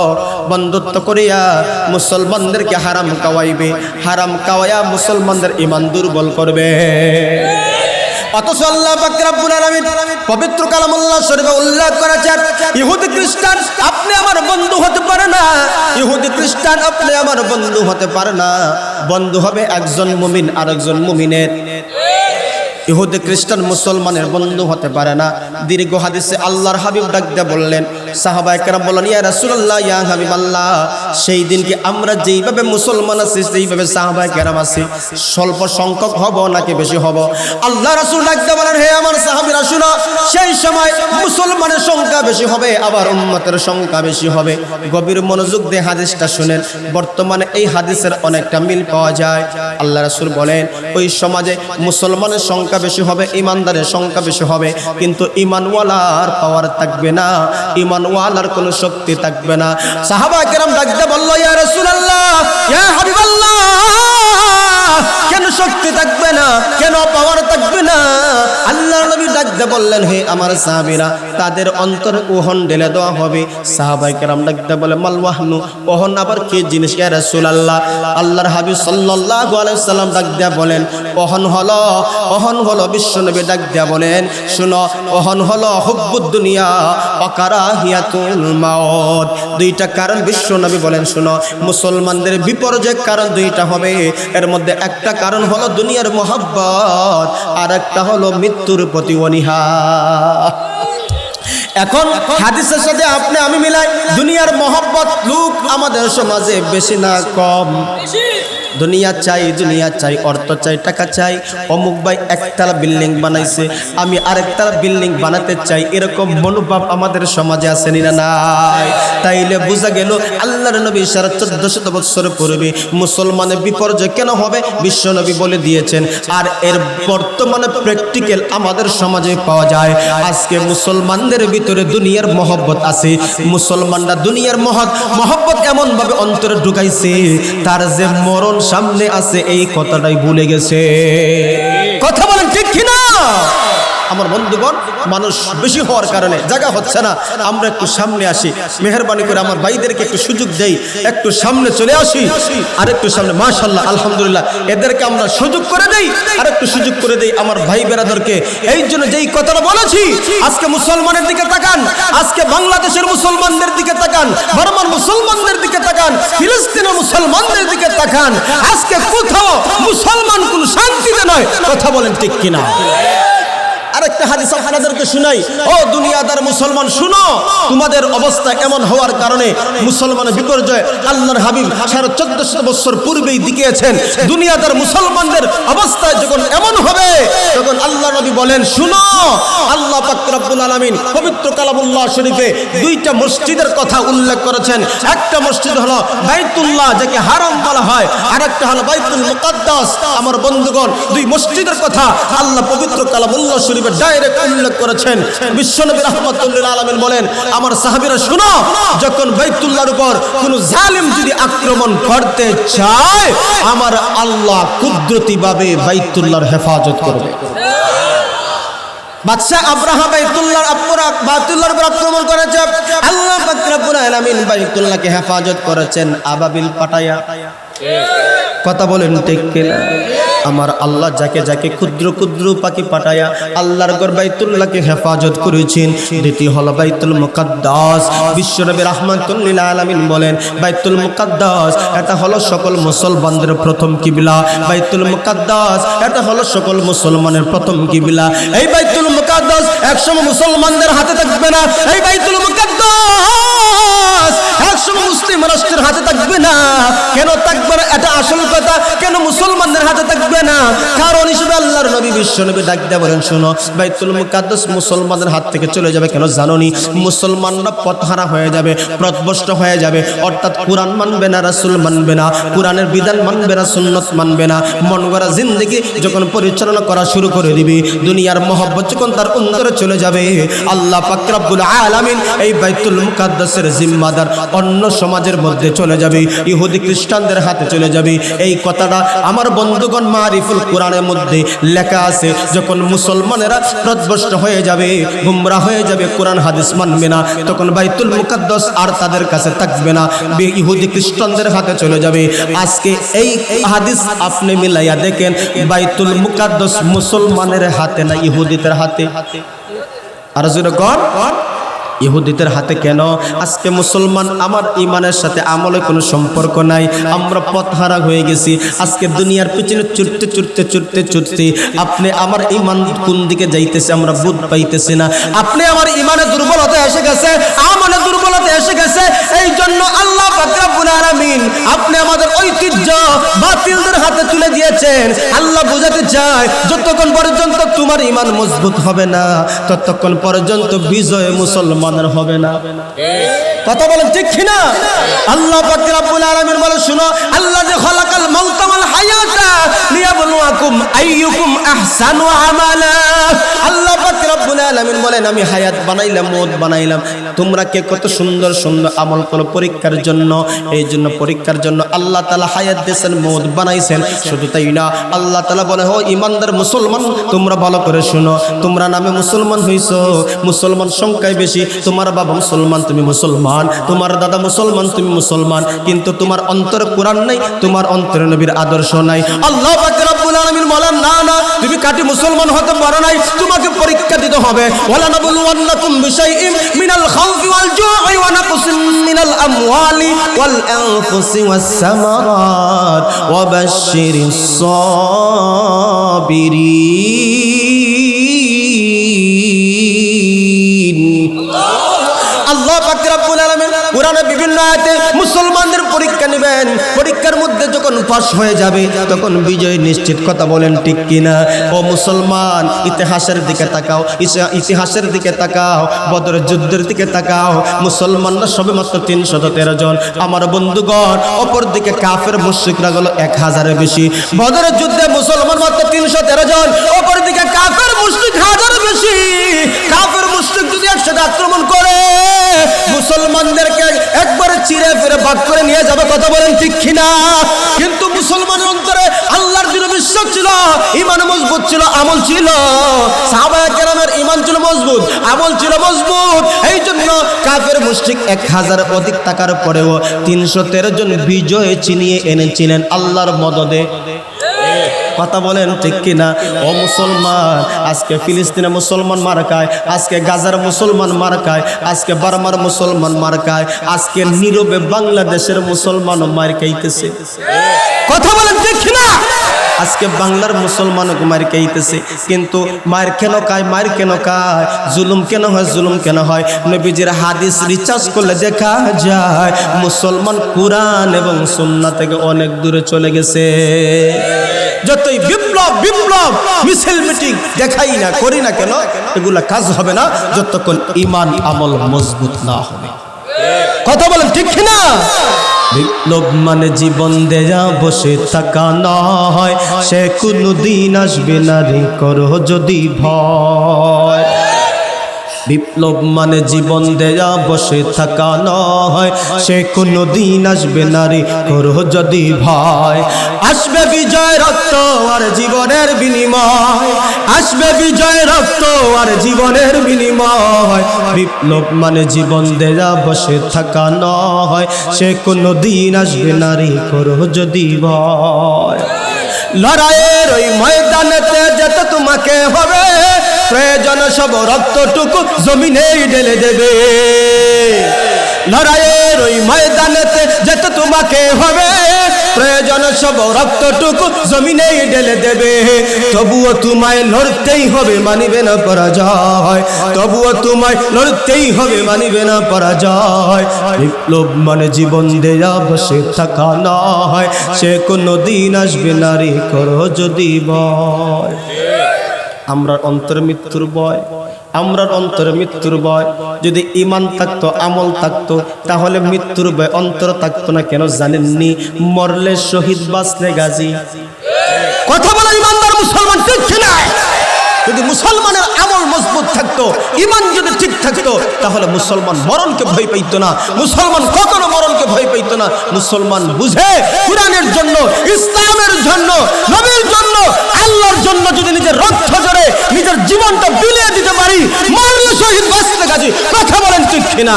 বন্ধুত্ব করিয়া মুসলমানদেরকে হারাম খাওয়াইবে, হারাম খাওয়াইয়া মুসলমানদের ঈমান দুর্বল করবে। অথচ আল্লাহ পাক রব্বুল আলামিন পবিত্র কালামুল্লাহ শরীফে উল্লেখ করেছেন, ইহুদি খ্রিস্টান আপনি আমার বন্ধু হতে পারে না, ইহুদি খ্রিস্টান আপনি আমার বন্ধু হতে পারে না। বন্ধু হবে একজন মুমিন আর একজন মুমিনের। ইহুদি খ্রিস্টান মুসলমানের বন্ধু হতে পারে না। দীর্ঘ হাদিসে আল্লাহর হাবিব ডাক দিয়ে বললেন, সাহাবায়ে কেরাম বললেন, ইয়া রাসূলুল্লাহ, ইয়া হাবিবাল্লাহ, সেই দিনকে আমরা যেইভাবে মুসলমান আছি সেইভাবে সাহাবায়ে কেরাম আছি, স্বল্প সংখ্যক হব নাকি বেশি হব? আল্লাহ রাসূল ডাক দিয়ে বলেন, হে আমার সাহাবীরা শুনো, সেই সময় মুসলমানের সংখ্যা বেশি হবে, আবার উম্মতের সংখ্যা বেশি হবে। গভীর মনোযোগ দিয়ে হাদিসটা শুনেন, বর্তমানে এই হাদিসের অনেকটা মিল পাওয়া যায়। আল্লাহ রাসূল বলেন, ওই সমাজে মুসলমানের সংখ্যা বেশি হবে, ইমানদারের সংখ্যা বেশি হবে, কিন্তু ইমানওয়ালার পাওয়ার থাকবে না, ইমানওয়ালার কোনো শক্তি থাকবে না। সাহাবায়ে কেরাম ডাকতে বলল, ইয়া রাসূলুল্লাহ, ইয়া হাবিবাল্লাহ, কেন শক্তি থাকবে না, কেন পাওয়ার থাকবে না? আল্লাহর নবী ডাকতে বললেন, হে আমার সাহাবীরা, তাদের অন্তরে ওহন ঢেলে দেওয়া হবে। সাহাবায়ে কেরাম ডাকতে বলে, মাল ওয়াহনু, ওহন আবার কি জিনিস ইয়া রাসূলুল্লাহ? আল্লাহর হাবিব সাল্লাল্লাহু আলাইহি ওয়াসাল্লাম ডাক দিয়ে বলেন, ওহন হলো বিশ্বনবী ডাক দিয়া বলেন, শুনো, ওহন হলো হুব্বুদ দুনিয়া ওয়া কারাহিয়াতুল মাউত। দুইটা কারণ বিশ্বনবী বলেন, শুনো, মুসলমানদের বিপর্যয়ের কারণ দুইটা হবে, এর মধ্যে একটা কারণ হলো দুনিয়ার মহব্বত, আর একটা হলো মৃত্যুর প্রতি অনীহা। এখন হাদিসের সাথে আপনি আমি মিলাই, দুনিয়ার মহব্বত লোক আমাদের সমাজে বেশি না কম? দুনিয়া চাই, অর্থ চাই, টাকা চাই। অমুক ভাই একতলা বিল্ডিং বানাইছে, আমি আরেকতলা বিল্ডিং বানাতে চাই, এরকম মনোভাব আমাদের সমাজে আছে না নাই? তাইলে বোঝা গেল আল্লাহর নবী সারা 1400 বছর পূর্বে মুসলমানের বিপর্যয় কেন হবে বিশ্ব নবী বলে দিয়েছেন। আর এর বর্তমানে প্র্যাকটিক্যাল আমাদের সমাজে পাওয়া যায়। আজকে মুসলমানদের ভিতরে দুনিয়ার মহব্বত আছে, মুসলমানরা দুনিয়ার মহব্বত এমন ভাবে অন্তরে ঢুকাইছে, তার যে মরণ সামনে আছে এই কথাটাই ভুলে গেছে। কথা বলেন ঠিক কিনা? আমার বন্ধুগণ, মানুষ বেশি হওয়ার কারণে জায়গা হচ্ছে না। আমরা একটু সামনে আসি, মেহরবানি করে আমার ভাইদেরকে একটু সুযোগ দেই, একটু সামনে চলে আসি, আর একটু সামনে। মাশাআল্লাহ, আলহামদুলিল্লাহ, এদেরকে আমরা সুযোগ করে দেই, আর একটু সুযোগ করে দেই আমার ভাই বেরাদরকে। এই জন্য যেই কথাটা বলেছি, আজকে মুসলমানের দিকে তাকান, আজকে বাংলাদেশের মুসলমানদের দিকে তাকান, বর্মার মুসলমানদের দিকে তাকান, ফিলিস্তিনের মুসলমানদের দিকে তাকান। আজকে কোথাও মুসলমান কোন শান্তিতে নয়। কথা বলেন ঠিক কিনা? আরেকটা হাদিস আপনাদেরকে শুনাই। ও দুনিয়াদার মুসলমান, শুনো, তোমাদের অবস্থা এমন হওয়ার কারণে মুসলমানের বিপর্যয় আল্লাহর হাবিব 1450 বছর পূর্বেই দিকেছেন। দুনিয়াদার মুসলমানদের অবস্থা যখন এমন হবে, তখন আল্লাহ নবী বলেন, শুনো, আল্লাহ পাক রব্বুল আলামিন পবিত্র কালামুল্লাহ শরীফে দুইটা মসজিদের কথা উল্লেখ করেছেন। একটা মসজিদ হলো বাইতুল্লাহ, যাকে হারাম বলা হয়, আর একটা হলো বাইতুল মুকাদ্দাস। আমার বন্ধুগণ, দুই মসজিদের কথা আল্লাহ পবিত্র কালামুল্লাহ শরীফে ডাইরেক্ট উল্লেখ করেছেন। বিশ্বনবী রাহমাতুল্লিল আলামিন বলেন, আমার সাহাবীরা শুনো, যখন বাইতুল্লাহর উপর কোন জালিম যদি আক্রমণ করতে চায়, আমার আল্লাহ কুদরতিভাবে বাইতুল্লাহর হেফাজত করবে। বাদশা আব্রাহা বাইতুল্লাহর উপর আক্রমণ করেছে, আল্লাহ পাক রব্বুল আলামিন বাইতুল্লাহকে হেফাজত করেছেন আবাবিল পাঠায়া। কথা বলেন ঠিক কিনা? আমার আল্লাহ যাকে যাকে ক্ষুদ্র ক্ষুদ্র পাখি পাঠায়া আল্লাহর ঘর বাইতুল্লাহকে হেফাজত করেছেন। দ্বিতীয় হলো বাইতুল মুকাদ্দাস। বিশ্বনবী রাহমাতুল্লিল আলামিন বলেন, বাইতুল মুকাদ্দাস এটা হলো সকল মুসলমানদের প্রথম কিবলা। বাইতুল মুকাদ্দাস এটা হলো সকল মুসলমানের প্রথম কিবলা। এই বাইতুল মুকাদ্দাস একসময় মুসলমানদের হাতে থাকবে না। এই বাইতুল মুকাদ্দাস একসময় মুসলিম রাষ্ট্রের হাতে থাকবে না। কেন থাকবে না? এটা আসল কথা। কেন মুসলমানদের হাতে থাকবে না? কারণ হিসেবে আল্লাহর নবী বিশ্বনবী ডাক দিয়ে বলেন, শোনো, বাইতুল মুকাদ্দাস মুসলমানদের হাত থেকে চলে যাবে। কেন জানোনি? মুসলমানরা পথহারা হয়ে যাবে, পথভ্রষ্ট হয়ে যাবে। অর্থাৎ কোরআন মানবে না, রাসূল মানবে না, কোরআনের বিধান মানবে না, সুন্নাত মানবে না। মন গড়া জিন্দেগি যখন পরিচালনা করা শুরু করে দিবে, দুনিয়ার মহব্বত যখন তার অন্তরে চলে যাবে, আল্লাহ পাক রব্বুল আলামিন এই বাইতুল মুকাদ্দাসের জিম্মাদার অন্য সমাজের মধ্যে চলে যাবে, ইহুদি খ্রিস্টানদের হাতে চলে যাবে। এই কথাটা আমার বন্ধুগণ মারিফুল কোরআনের মধ্যে লেখা আছে। যখন মুসলমানেরা পথভ্রষ্ট হয়ে যাবে, গুমরা হয়ে যাবে, কোরআন হাদিস মানবে না, তখন বাইতুল মুকাদ্দাস আর তাদের কাছে থাকবে না, ইহুদি খ্রিস্টানদের হাতে চলে যাবে। আজকে এই হাদিস আপনি মিলাইয়া দেখেন, বাইতুল মুকাদ্দাস মুসলমানের হাতে না ইহুদিদের হাতে। আর জোরে কোন ইহুদিদের হাতে কেন? আজকে মুসলমান আমার ইমানের সাথে আমলে কোনো সম্পর্ক নাই। আমরা পথহারা হয়ে গেছি। আজকে দুনিয়ার পিছনে ছুটতে আপনি আমার ইমান কোন দিকে যাইতেছে আমরা বুঝ পাইতেছি না। আপনি আমার ইমানে দুর্বলতা এসে গেছে, আমাদের দুর্বলতা এসে গেছে। এই জন্য আল্লাহ পাক রব্বুল আলামিন আপনি আমাদের ঐতিহ্য বাতিলদের হাতে তুলে দিয়েছেন। আল্লাহ বোঝাতে চায়, যতক্ষণ পর্যন্ত তোমার ইমান মজবুত হবে না, ততক্ষণ পর্যন্ত বিজয় মুসলমান হবে না। কথা বলেন ঠিক কিনা? আল্লাহ পাক রব্বুল আলামিন বলে, শুনো, আল্লাহ যে খালাকাল মাউতা ওয়াল হায়াতা লিয়াবলুয়াকুম আইয়ুকুম আহসানু আমালা। আল্লাহ পাক রব্বুল আলামিন বলেন, আমি হায়াত বানাইলাম, মওত বানাইলাম, তোমরা কে কত সুন্দর সুন্দর আমল করো পরীক্ষার জন্য। এই জন্য পরীক্ষার জন্য আল্লাহ তাআলা হায়াত দিয়েছেন, মওত বানাইছেন। শুধু তাই না, আল্লাহ তাআলা বলে, ও ইমানদার মুসলমান, তোমরা ভালো করে শুনো, তোমরা নামে মুসলমান হইছো, মুসলমান সংখ্যায় বেশি, তোমার বাবা মুসলমান, তুমি মুসলমান, তোমার দাদা মুসলমান, তুমি মুসলমান, কিন্তু তোমার অন্তরে কোরআন নাই, তোমার অন্তরে নবীর আদর্শ নাই। আল্লাহ পাক রব্বুল আলামিন বলেন, না না, তুমি কাটি মুসলমান হতে পারো নাই, তোমাকে পরীক্ষা দিতে হবে। ওয়ালা নাবলুওয়ান্নাকুম বিশাইইম মিনাল খাউফি ওয়াল জু'i ওয়া নাকসিম মিনাল আমওয়ালি ওয়াল আনফুসি ওয়াস সামারাত ওয়া বাশশিরিস সাবিরিন। আল্লাহ পাক রব্বুল আলামিন কোরআনে বিভিন্ন আয়াতে মুসলমানদের পরীক্ষা নেবেন, পরীক্ষার মধ্যে যখন পাস হয়ে যাবে তখন বিজয় নিশ্চিত। কথা বলেন ঠিক কিনা? ও মুসলমান, ইতিহাসের দিকে তাকাও, ইতিহাসের দিকে তাকাও, বদরের যুদ্ধের দিকে তাকাও। মুসলমানরা সবেমাত্র 313 জন। আমার বন্ধুগণ, অপর দিকে কাফের মুশরিকরা হলো 1000-এর বেশি। বদরের যুদ্ধে মুসলমান মাত্র 313 জন, অপর দিকে কাফের মুশরিক 1000 বেশি। কাফের মুশরিক যদি একসাথে আক্রমণ করে মুসলমানদেরকে একবারে চিরে ফিরে ভাগ করে নিয়ে যাবে। কথা বলেন ঠিক কিনা? কিন্তু মুসলমানের অন্তরে আল্লাহর দৃঢ় বিশ্বাস ছিল, ঈমান মজবুত ছিল, আমল ছিল। সাহাবায়ে কেরামের ঈমান ছিল মজবুত, আমল ছিল মজবুত। এই জন্য কাফের মুশরিক 1000 অধিক থাকার পরেও 313 জন বিজয় চিনিয়ে এনেছিলেন আল্লাহর মদদে। কথা বলেন ঠিক কিনা? ও মুসলমান, আজকে ফিলিস্তিনে মুসলমান মার খায়, আজকে গাজার মুসলমান মার খায়, আজকে বার্মার মুসলমান মার খায়, আজকে নীরবে বাংলাদেশের মুসলমান মার খাইতেছে। কথা বলেন ঠিক কিনা? আজকে বাংলার মুসলমান মার খাইতেছে। কিন্তু মার কেন খায়? মার কেন খায়? জুলুম কেন হয়? জুলুম কেন হয়? নবীজির হাদিস রিসার্চ করলে দেখা যায় মুসলমান কুরআন এবং সুন্নাহ থেকে অনেক দূরে চলে গেছে। যতই বিপ্লব বিপ্লব মিছিল মিটিং দেখাই না, করি না কেন, এগুলা কাজ হবে না যতক্ষণ ঈমান আমল মজবুত না হবে। কথা বলেন ঠিক কিনা? বিপ্লব মানে জীবন দেয়া বসে থাকা নয়, সে কোনদিন আসবে না রে করো যদি ভয়। বিপ্লব মানে জীবন দেয়া বসে থাকা নয়, সে কোনদিন আসবে না রে করো যদি ভয়। আসবে বিজয় রক্ত আর জীবনের বিনিময়, আসবে বিজয় রক্ত আর জীবনের বিনিময়। বিপ্লব মানে জীবন দেয়া বসে থাকা নয়, সে কোনদিন আসবে না রে করো যদি ভয়। লড়াইয়ের ওই ময়দানেতে যেতে তোমাকে হবে, প্রয়োজন সব রক্তটুকু জমিনে ঢেলে দেবে। লড়াইয়ের ওই ময়দানেতে যেতে তোমাকে হবে, প্রয়োজন সব রক্তটুকু জমিনে ঢেলে দেবে। তবুও তোমায় লড়তেই হবে, মানিবে না পরাজয়। তবুও তোমায় লড়তেই হবে, মানিবে না পরাজয়। বিপ্লব মানে জীবন দেয়া বসে থাকা নয়, সে কোনদিন আসবে না রে করো যদি ভয়। আমরার অন্তরে মৃত্যুর ভয়, আমরার অন্তরে মৃত্যুর ভয়। যদি ঈমান থাকতো, আমল থাকতো, তাহলে মৃত্যুর ভয় অন্তর থাকতো না। কেন জানেননি? মরলে শহীদ, বাঁচলে গাজী। কথা বলে ইমানদার মুসলমান ঠিক কিনা? যদি মুসলমানের আমল মজবুত থাকতো, ঈমান যদি ঠিক থাকতো, তাহলে মুসলমান মরণকে ভয় পাইতো না। মুসলমান কখনো মরণকে ভয় পাইতো না। মুসলমান বুঝে কুরআনের জন্য, ইসলামের জন্য, নবীর জন্য, আল্লাহর জন্য যদি নিজের রক্ত জোরে নিজের জীবনটা বিলিয়ে দিতে পারি, মরলে শহীদ, বাঁচলে গাজী। কথা বলেন ঠিক কিনা?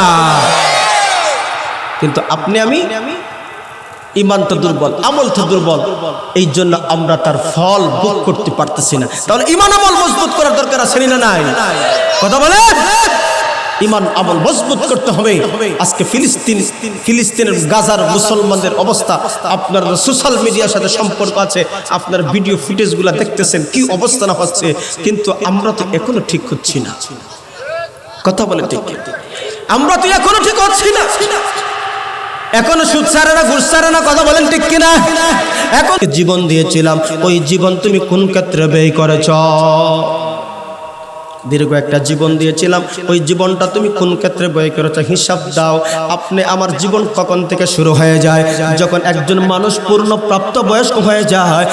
কিন্তু আপনি আমি ঈমান তো দুর্বল, আমল তো দুর্বল, এই জন্য আমরা তার ফল ভোগ করতে পারতেছি না। তাহলে ঈমান আমল মজবুত করার দরকার আছে না নাই? কথা বলেন। ঈমান আমল মজবুত করতে হবে। আজকে ফিলিস্তিনের গাজার মুসলমানদের অবস্থা, আপনার সোশ্যাল মিডিয়ার সাথে সম্পর্ক আছে, আপনার ভিডিও ফুটেজগুলো দেখতেছেন কি অবস্থা না হচ্ছে। কিন্তু আমরা তো এখনো ঠিক হচ্ছি না। কথা বলে ঠিক, আমরা তো এখনো ঠিক হচ্ছি না। এখনো সুদ ছাড়ে না, ঘুষ ছাড়ে না। কথা বলেন ঠিক কিনা? এখন জীবন দিয়েছিলাম, ওই জীবন তুমি কোন ক্ষেত্রে ব্যয় করেছ? দীর্ঘ একটা জীবন দিয়েছিলাম, ওই জীবনটা তুমি কোন ক্ষেত্রে ব্যয় করেছো? হিসাব দাও। আপনি আমার জীবন কখন থেকে শুরু হয়ে যায়? যখন একজন মানুষ পূর্ণ প্রাপ্ত বয়স্ক হয়ে যায়,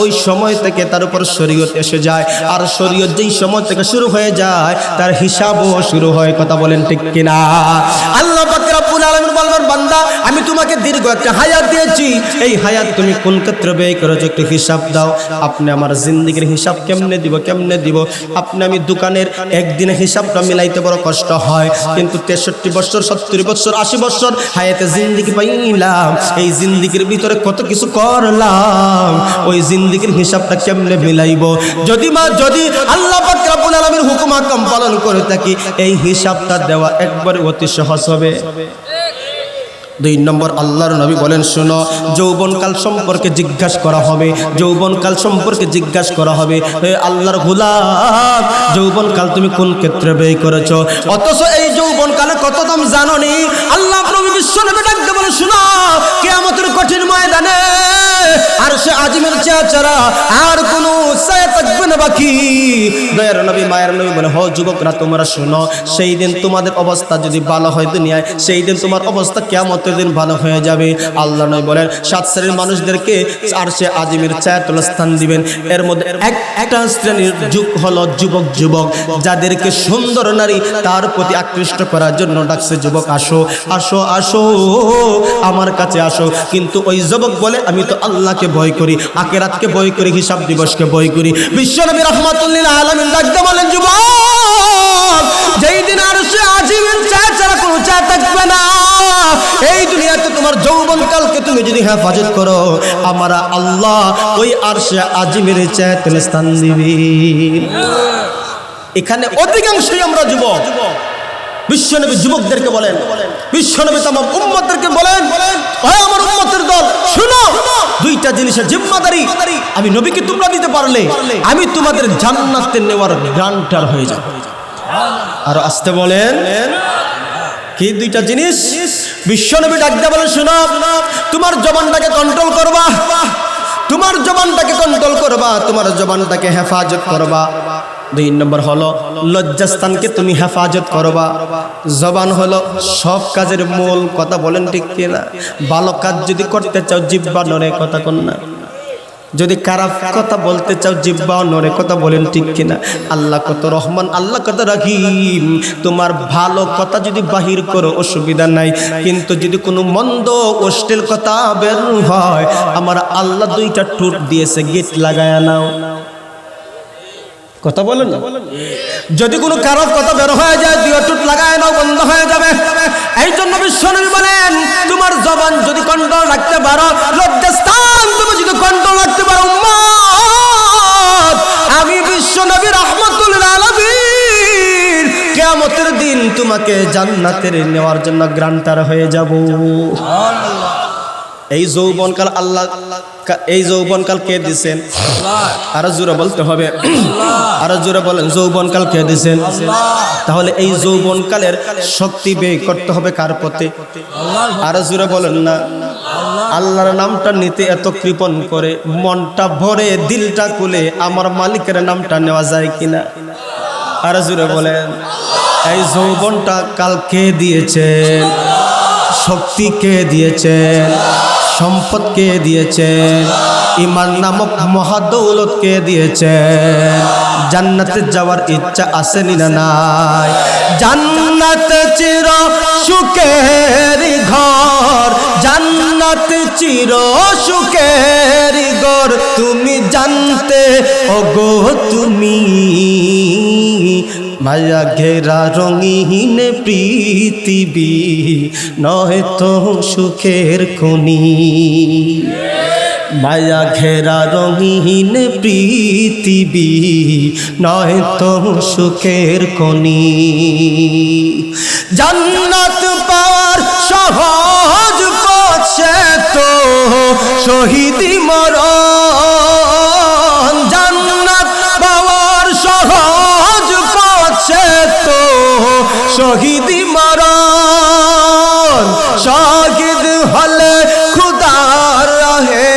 ওই সময় থেকে তার উপর শরীয়ত এসে যায়। আর শরীয়ত যেই সময় থেকে শুরু হয়ে যায়, তার হিসাবও শুরু হয়। কথা বলেন ঠিক কিনা? আল্লাহ পাক রব্বুল আলামিন বলবেন, বান্দা আমি তোমাকে দীর্ঘ একটা হায়াত দিয়েছি, এই হায়াত তুমি কোন ক্ষেত্রে ব্যয় করেছো একটু হিসাব দাও। আপনি আমার জিন্দেগির হিসাব কেমনে দিব? কেমনে দিব? আপনি আমি দোকানের একদিনে হিসাবটা মিলাইতে বড় কষ্ট হয়, কিন্তু 63 বছর, 70 বছর, 80 বছর হায়াতে জিন্দেগি পাইলাম। এই জিন্দেগির ভিতরে কত কিছু করলাম, ওই জিন্দেগির হিসাবটা কেমনে মিলাইব? যদি আল্লাহ পাক রব্বুল আলামিনের হুকুম আহকাম পালন করে থাকি, এই হিসাবটা দেওয়া একবারে অতি সহজ হবে। দুই নম্বর আল্লাহর নবী বলেন, শোনো, যৌবনকাল সম্পর্কে জিজ্ঞাসা করা হবে, যৌবনকাল সম্পর্কে জিজ্ঞাসা করা হবে। হে আল্লাহর গোলাম, যৌবনকাল তুমি কোন ক্ষেত্রে ব্যয় করেছো? অথচ এই যৌবনকালে কত দাম জানো নি? আল্লাহ নবী বিশ্ব নবী ডাকতে বলে, শোনো, কিয়ামতের কঠিন ময়দানে আর সে আজিমের চেয়ে ছাড়া আর কোনো ছায়া থাকবে না বাকি। দয়ার নবী মায়ের নবী বলে, হো যুবকরা, তোমরা শোনো, সেই দিন তোমাদের অবস্থা যদি ভালো হয় দুনিয়ায়, সেই দিন তোমার অবস্থা কিয়ামতের দিন ভালো হয়ে যাবে। আল্লাহ নবী বলেন, 7 শ্রেণীর মানুষদেরকে আর সে আজিমের ছায়াতলে স্থান দিবেন। এর মধ্যে একটা শ্রেণীর যুগ হলো যুবক, যাদেরকে সুন্দর নারী তার প্রতি আকৃষ্ট করার জন্য ডাকছে, যুবক আসো আসো আসো আমার কাছে আসো। কিন্তু ওই যুবক বলে, আমি তো আল্লাহকে ভয় করি, আখিরাতকে ভয় করি, হিসাব দিবসকে ভয় করি। বিশ্বনবী রাহমাতুল্লিল আলামিন ডাকতে বলেন, যুবক, যেই দিন আর সে আজিমের ছায়া ছাড়া কোনো ছায়া থাকবে না, এই দুনিয়াতে তোমার যৌবনকালকে তুমি যদি হেফাজত করো, আমরা আল্লাহ ওই আরশে আজিমের ছায়াতলে স্থান দিবে। এখানে অধিকাংশই আমরা যুবক। বিশ্বনবী যুবকদেরকে বলেন, বিশ্বনবী তামাম উম্মতদেরকে বলেন, ওহে আমার উম্মতের দল, শুনো, দুইটা জিনিসের জিম্মাদারি আমি নবীকে তোমরা দিতে পারলে আমি তোমাদের জান্নাতে নেওয়ার গ্রান্টার হয়ে যাব। আর আসতে বলেন, কি দুইটা জিনিস? বিশ্বনবী ডাকতে বলেন, শুনো, তোমার জবানটাকে কন্ট্রোল করবা, তোমার জবানটাকে কন্ট্রোল করবা, তোমার জবানটাকে হেফাজত করবা। 2 নম্বর হলো লজ্জাস্থানকে তুমি হেফাজত করবা। জবান হলো সব কাজের মূল। কথা বলেন ঠিক কিনা? ভালো কাজ যদি করতে চাও, জিহ্বা নড়ে কথা কন না। যদি খারাপ কথা বলতে চাও, জিহ্বা নড়ে কথা বলেন ঠিক কিনা? আল্লাহ কত রহমান, আল্লাহ কত রহিম। তোমার ভালো কথা যদি বাহির করো অসুবিধা নাই, কিন্তু যদি কোনো মন্দ অশ্লীল কথা বের হয়, আমার আল্লাহ 2টা ঠোঁট দিয়েছে, গেট লাগায়া নাও। কথা বলেন না? যদি কোনো খারাপ কথা বের হয়ে যায়, 2 ঠোঁট লাগায় নাও, বন্ধ হয়ে যাবে। এই জন্য বিশ্বনবী বলেন, তোমার জবান যদি কন্ট্রোল রাখতে পারো, লজ্জাস্থান তুমি যদি কন্ট্রোল রাখতে পারো, উম্মত, আমি বিশ্বনবী রাহমাতুল্লিল আলামিন কিয়ামতের দিন তোমাকে জান্নাতের নেওয়ার জন্য গ্রান্টার হয়ে যাব। এই যৌবনকাল আল্লাহ, এই যৌবনকাল কে দিয়েছেন? আরো জোরে বলতে হবে, আরো জোরে বলেন, যৌবনকাল কে দিয়েছেন? তাহলে এই যৌবনকালের শক্তি ব্যয় করতে হবে কার পথে? আরো জোরে বলেন না। আল্লাহর নামটা নিতে এত কৃপণ করে, মনটা ভরে দিলটা খুলে আমার মালিকের নামটা নেওয়া যায় কিনা? আরো জোরে বলেন। এই যৌবনটা কাল কে দিয়েছেন? শক্তি কে দিয়েছেন? সম্পদ কে দিয়েছেন? ইমান নামক মহাদৌলত কে দিয়েছেন? জান্নাতে যাওয়ার ইচ্ছা আসেনি না নাই? জান্নাত চির সুখের ঘর, জান্নাত চির সুখের ঘর, তুমি জানতে ওগো তুমি, মায়া ঘেরা রঙিন পৃথিবী নয় তো সুখের খনি। মায়া ঘেরা রঙিন পৃথিবী নয় তো সুখের খনি। জান্নাত পাওয়ার সহজ পথ সে তো শহীদি মরণ, জান্নাত পাওয়ার সহজ পথ সে তো শহীদি মরণ। শহীদ হলে খুদার রাহে,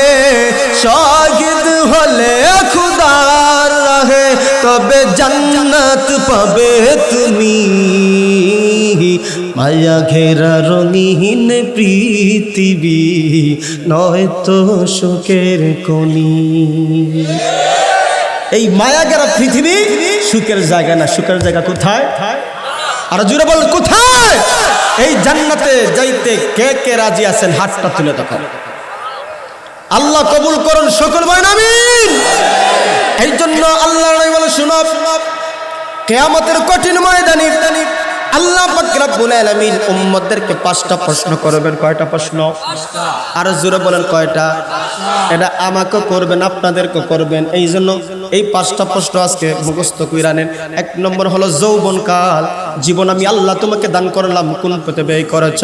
শহীদ হলে খুদার রাহে, তবে জান্নাত পাবে তুমি। মায়া ঘেরা রঙিন পৃথিবী নয় তো সুখের খনি। এই মায়া ঘেরা পৃথিবী সুখের জায়গা না। সুখের জায়গা কোথায়? আর জুড়ে বল কোথায়? এই জান্নাতে যাইতে কে কে রাজি আছেন? হাতটা তুলে দেখান। আল্লাহ কবুল করুন, সকল বলেন আমিন। এই জন্য আল্লাহ বলে, শুনো, কিয়ামতের কঠিন ময়দানে আল্লাহ পাক রব্বুল আলামিন উম্মতদেরকে 5টা প্রশ্ন করবেন। কয়টা প্রশ্ন? আর জোরে বলেন কয়টা? এটা আমাকে করবেন, আপনাদেরকে করবেন। এই জন্য এই 5টা প্রশ্ন আজকে মুখস্থ কইরা নেন। 1 নম্বর হলো যৌবনকাল, জীবন আমি আল্লাহ তোমাকে দান করলাম, কোন পথে ব্যয় করেছ?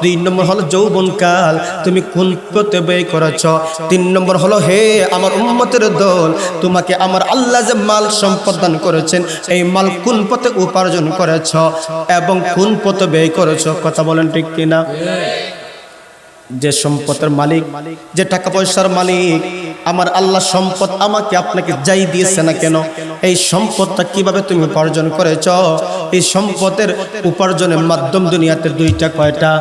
2 নম্বর হলো যৌবনকাল, তুমি কোন পথে ব্যয় করেছ? 3 নম্বর হলো হে আমার উম্মতের দল, তোমাকে আমার আল্লাহ যে মাল সম্পদ দান করেছেন, এই মাল কোন পথে উপার্জন করেছ এবং কোন পথে ব্যয় করেছ? কথা বলেন ঠিক কিনা? যে সম্পদের মালিক, যে টাকা পয়সার মালিক, আমার আল্লাহ সম্পদ আমাকে আপনাকে যাই দিয়েছে না কেন, এই সম্পদটা কিভাবে তুমি উপার্জন করেছ? এই সম্পদের উপার্জনের মাধ্যম দুনিয়াতে 2টা। কয়টা?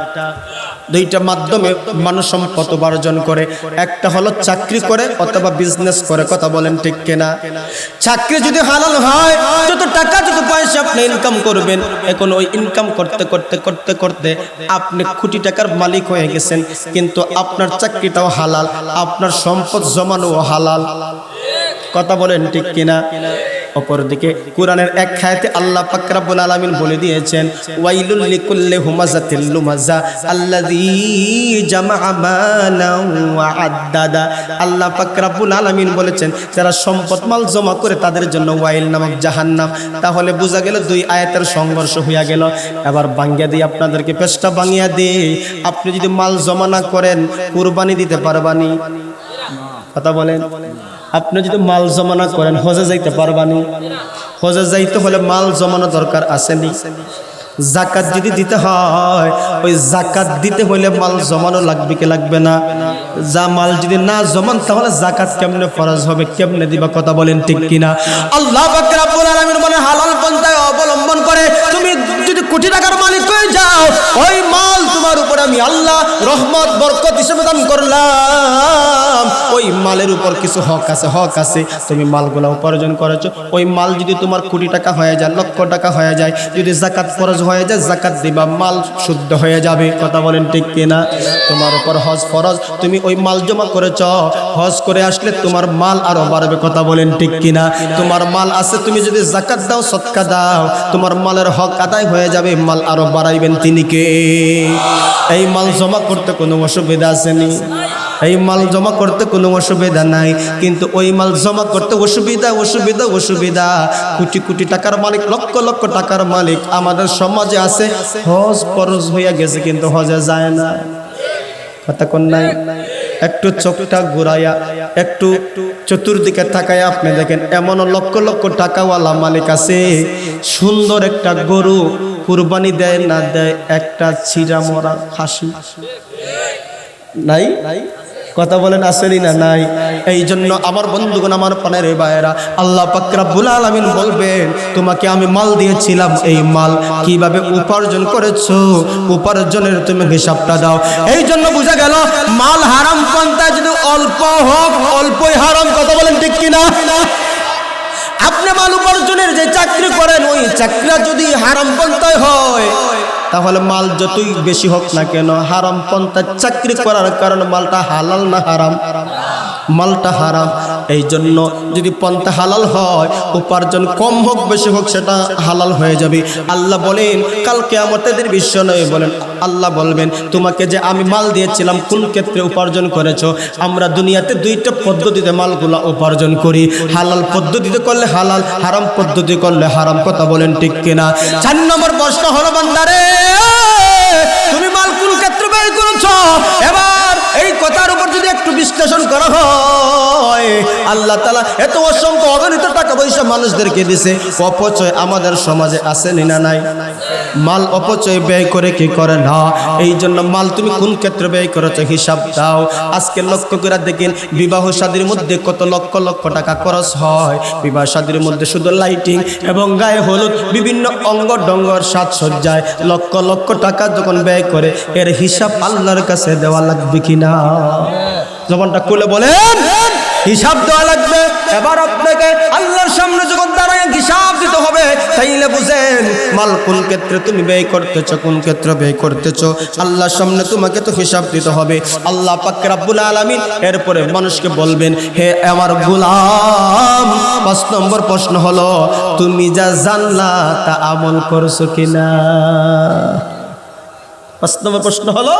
2টা মাধ্যমে মানুষ সম্পদ উপার্জন করে। একটা হলো চাকরি করে অথবা বিজনেস করে। কথা বলেন ঠিক কিনা? চাকরি যদি হালাল হয়, যত টাকা যত পয়সা আপনি ইনকাম করবেন, এখন ওই ইনকাম করতে করতে করতে করতে আপনি কোটি টাকার মালিক হয়ে গেছেন, কিন্তু আপনার চাকরিটাও হালাল, আপনার সম্পদ জমানোও হালাল। কথা বলেন ঠিক কিনা? অপরদিকে কোরআনের এক আয়াতে আল্লাহ পাক রব্বুল আলামিন বলে দিয়েছেন, ওয়াইলুল লিকুল্লি হুমাযাতিল লুমাযা আল্লাযী জামাআ মালান ওয়া আদ্দাদা। আল্লাহ পাক রব্বুল আলামিন বলেছেন, যারা সম্পদ মাল জমা করে তাদের জন্য ওয়াইল নামক জাহান্নাম। তাহলে বোঝা গেল 2 আয়াতের সংঘর্ষ হইয়া গেল। এবার ভাঙিয়ে দিই, আপনাদেরকে পেশটা ভাঙিয়ে দিই। আপনি যদি মাল জমা না করেন, কুরবানি দিতে পারবানি? কথা বলেন। আপনি যদি মাল জমানা করেন, হজে যাইতে পারবানি? হজে যাইতে হলে মাল জমানো দরকার আসেনি? জাকাত যদি দিতে হয়, ওই জাকাত দিতে হলে মাল জমানো লাগবে কি লাগবে না? যা মাল যদি না জমান, তাহলে জাকাত কেমনে ফরজ হবে, কেমনে দিবা? কথা বলেন ঠিক কিনা? আল্লাহ পাক রব্বুল আলামিন বলে, হালাল পন্থায় অবলম্বন করে তুমি যদি কোটি টাকার মালিক হয়ে যাও, ওই মাল তোমার উপর আমি আল্লাহ রহমত বরকত হিসেবে দান করলাম। ওই মালের উপর কিছু হক আছে, তুমি মালগুলা উপার্জন করেছো। ওই মাল যদি তোমার কোটি টাকা হয়ে যায়, লক্ষ টাকা হয়ে যায়, যদি জাকাত ফরজ হয়ে যায়, জাকাত দিবা, মাল শুদ্ধ হয়ে যাবে। কথা বলেন ঠিক কিনা? তোমার উপর হজ ফরজ, তুমি ওই মাল জমা করেছ, হজ করে আসলে তোমার মাল আরো বাড়বে। কথা বলেন ঠিক কিনা? তোমার মাল আছে, তুমি যদি জাকাত দাও, সদকা দাও, তোমার মালের হক আদায় হয়ে যাবে, মাল আরো বাড়াইবেন তিনি কে? এই মাল জমা করতে কোনো অসুবিধা আসেনি? এই মাল জমা করতে কোনো অসুবিধা নাই, কিন্তু ওই মাল জমা করতে অসুবিধা। কোটি কোটি টাকার মালিক, লক্ষ লক্ষ টাকার মালিক আমাদের সমাজে আছে, হজ ফরজ হইয়া গেছে কিন্তু হজে যায় না। কথা কোন নাই? একটু চোখটা ঘুরাইয়া একটু চতুর্দিকে তাকায় আপনি দেখেন, এমন লক্ষ লক্ষ টাকাওয়ালা মালিক আছে, সুন্দর একটা গরু কুরবানি দেয় না দেয় একটা ছিঁড়া মরা খাসি নাই? কথা বলেন আসেনি না নাই? এই জন্য আমার বন্ধুগণ, আমার প্রাণের ভাইয়েরা, আল্লাহ পাক রব্বুল আলামিন বলবেন, তোমাকে আমি মাল দিয়েছিলাম, এই মাল কিভাবে উপার্জন করেছো, উপার্জনের তুমি হিসাবটা দাও। এই জন্য বোঝা গেল মাল হারাম পন্থায় যদি অল্প হোক, অল্পই হারাম। কথা বলেন ঠিক কিনা? আপনি মাল উপার্জনের যে চাকরি করেন, ওই চাকরিটা যদি হারাম পন্থায় হয়, তাহলে মাল যতই বেশি হোক না কেন, হারাম পন্থায় চাকরি করার কারণে মালটা হালাল না হারাম? মালটা হারাম। এই জন্য যদি পন্থা হালাল হয়, উপার্জন কম হোক বেশি হোক, সেটা হালাল হয়ে যাবে। আল্লাহ বলেন, কাল কিয়ামতের বিশ্ব নয় বলেন, আল্লাহ বলবেন, তোমাকে যে আমি মাল দিয়েছিলাম কোন ক্ষেত্রে উপার্জন করেছো? আমরা দুনিয়াতে 2টা পদ্ধতিতে মালগুলা উপার্জন করি। হালাল পদ্ধতিতে করলে হালাল, হারাম পদ্ধতি করলে হারাম। কথা বলেন ঠিক কিনা? 4 নম্বর প্রশ্ন হলো, বান্দারে তুমি মাল কোন ক্ষেত্রে ব্যয় করেছো? এবার এই কথার উপর যদি একটু বিশ্লেষণ করা হয়, আল্লাহ তাআলা এত অসংখ্য অগণিত টাকা পয়সা মানুষদেরকে দিয়েছে, অপচয় আমাদের সমাজে আছে না নাই? মাল অপচয় ব্যয় করে কি করে না? এই জন্য মাল তুমি কোন ক্ষেত্রে ব্যয় করেছো হিসাব দাও। আজকে লক্ষ্য করে দেখেন, বিবাহ শাদীর মধ্যে কত লক্ষ লক্ষ টাকা খরচ হয়। বিবাহ শাদীর মধ্যে শুধু লাইটিং এবং গায়ে হলুদ, বিভিন্ন অঙ্গ ডঙ্গর সাজসজ্জায় লক্ষ লক্ষ টাকা যখন ব্যয় করে, এর হিসাব আল্লাহর কাছে দেওয়া লাগবে কিনা? জবানটা খুলে বলেন, হিসাব দেওয়া লাগবে। এবার আপনাকে আল্লাহর সামনে যখন দাঁড়ায় হিসাব দিতে হবে, তাইলে বুঝেন মাল কোন ক্ষেত্রে তুমি ব্যয় করতেছো, কোন ক্ষেত্রে ব্যয় করতেছো। আল্লাহর সামনে তোমাকে তো হিসাব দিতে হবে। আল্লাহ পাক রব্বুল আলামিন এরপরে মানুষকে বলবেন, হে আমার গোলাম, 5 নম্বর প্রশ্ন হলো, তুমি যা জানলা তা আমল করছো কিনা? পাঁচ নম্বর প্রশ্ন হলো,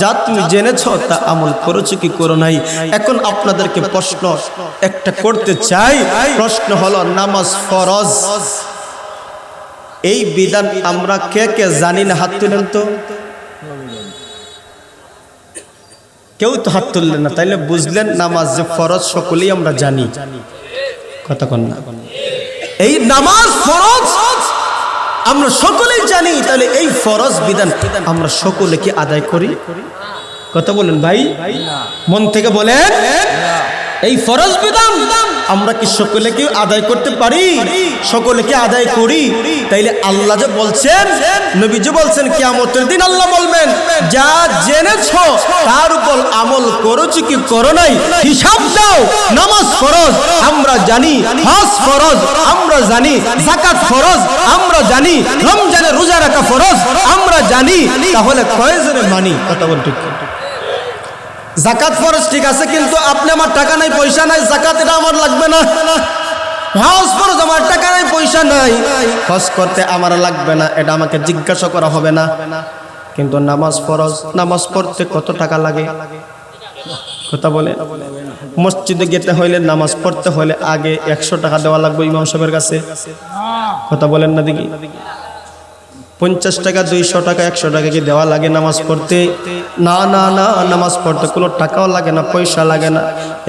যা তুমি জেনেছ তা আমল করেছো কি করো নাই। এখন আপনাদেরকে প্রশ্ন একটা করতে চাই। প্রশ্ন হলো, নামাজ ফরজ, এই বিধান আমরা কে কে জানি না? হাত তুলেন তো। কেউ তো হাত তুললেন না, তাইলে বুঝলেন নামাজ যে ফরজ সকলেই আমরা জানি। কথা কন না? এই নামাজ ফরজ আমরা সকলেই জানি, তাহলে এই ফরজ বিধান আমরা সকলে কি আদায় করি? কথা বলেন ভাই, মন থেকে বলেন। এই ফরজ বিধান আমরা কি সকলে কি আদায় করতে পারি? সকলে কি আদায় করি? তাইলে আল্লাহ যে বলছেন, নবী যে বলছেন, কিয়ামতের দিন আল্লাহ বলবেন, যা জেনেছো তার উপর আমল করেছো কি করো নাই হিসাব দাও। নামাজ ফরজ আমরা জানি, হজ ফরজ আমরা জানি, যাকাত ফরজ আমরা জানি, রমজানে রোজা রাখা ফরজ আমরা জানি, তাহলে কয়জনে মানি? কথা বল ঠিক। যাকাত ফরজ ঠিক আছে, কিন্তু আপনি আমার টাকা নাই পয়সা নাই, যাকাত এটা আমার লাগবে না। হজ ফরজ আমার টাকা নাই পয়সা নাই, হজ করতে আমার লাগবে না, এটা আমাকে জিজ্ঞাসা করা হবে না। কিন্তু নামাজ ফরজ, নামাজ পড়তে কত টাকা লাগে? কথা বলে, মসজিদে যেতে হইলে নামাজ পড়তে হলে আগে 100 টাকা দেওয়া লাগবে ইমাম সাহেবের কাছে। কথা বলেন না দেখি, 50 টাকা 200 টাকা 100 টাকা কি দেওয়া লাগে নামাজ পড়তে? না না না, নামাজ পড়তে কোনো টাকাও লাগে না, পয়সা লাগে না।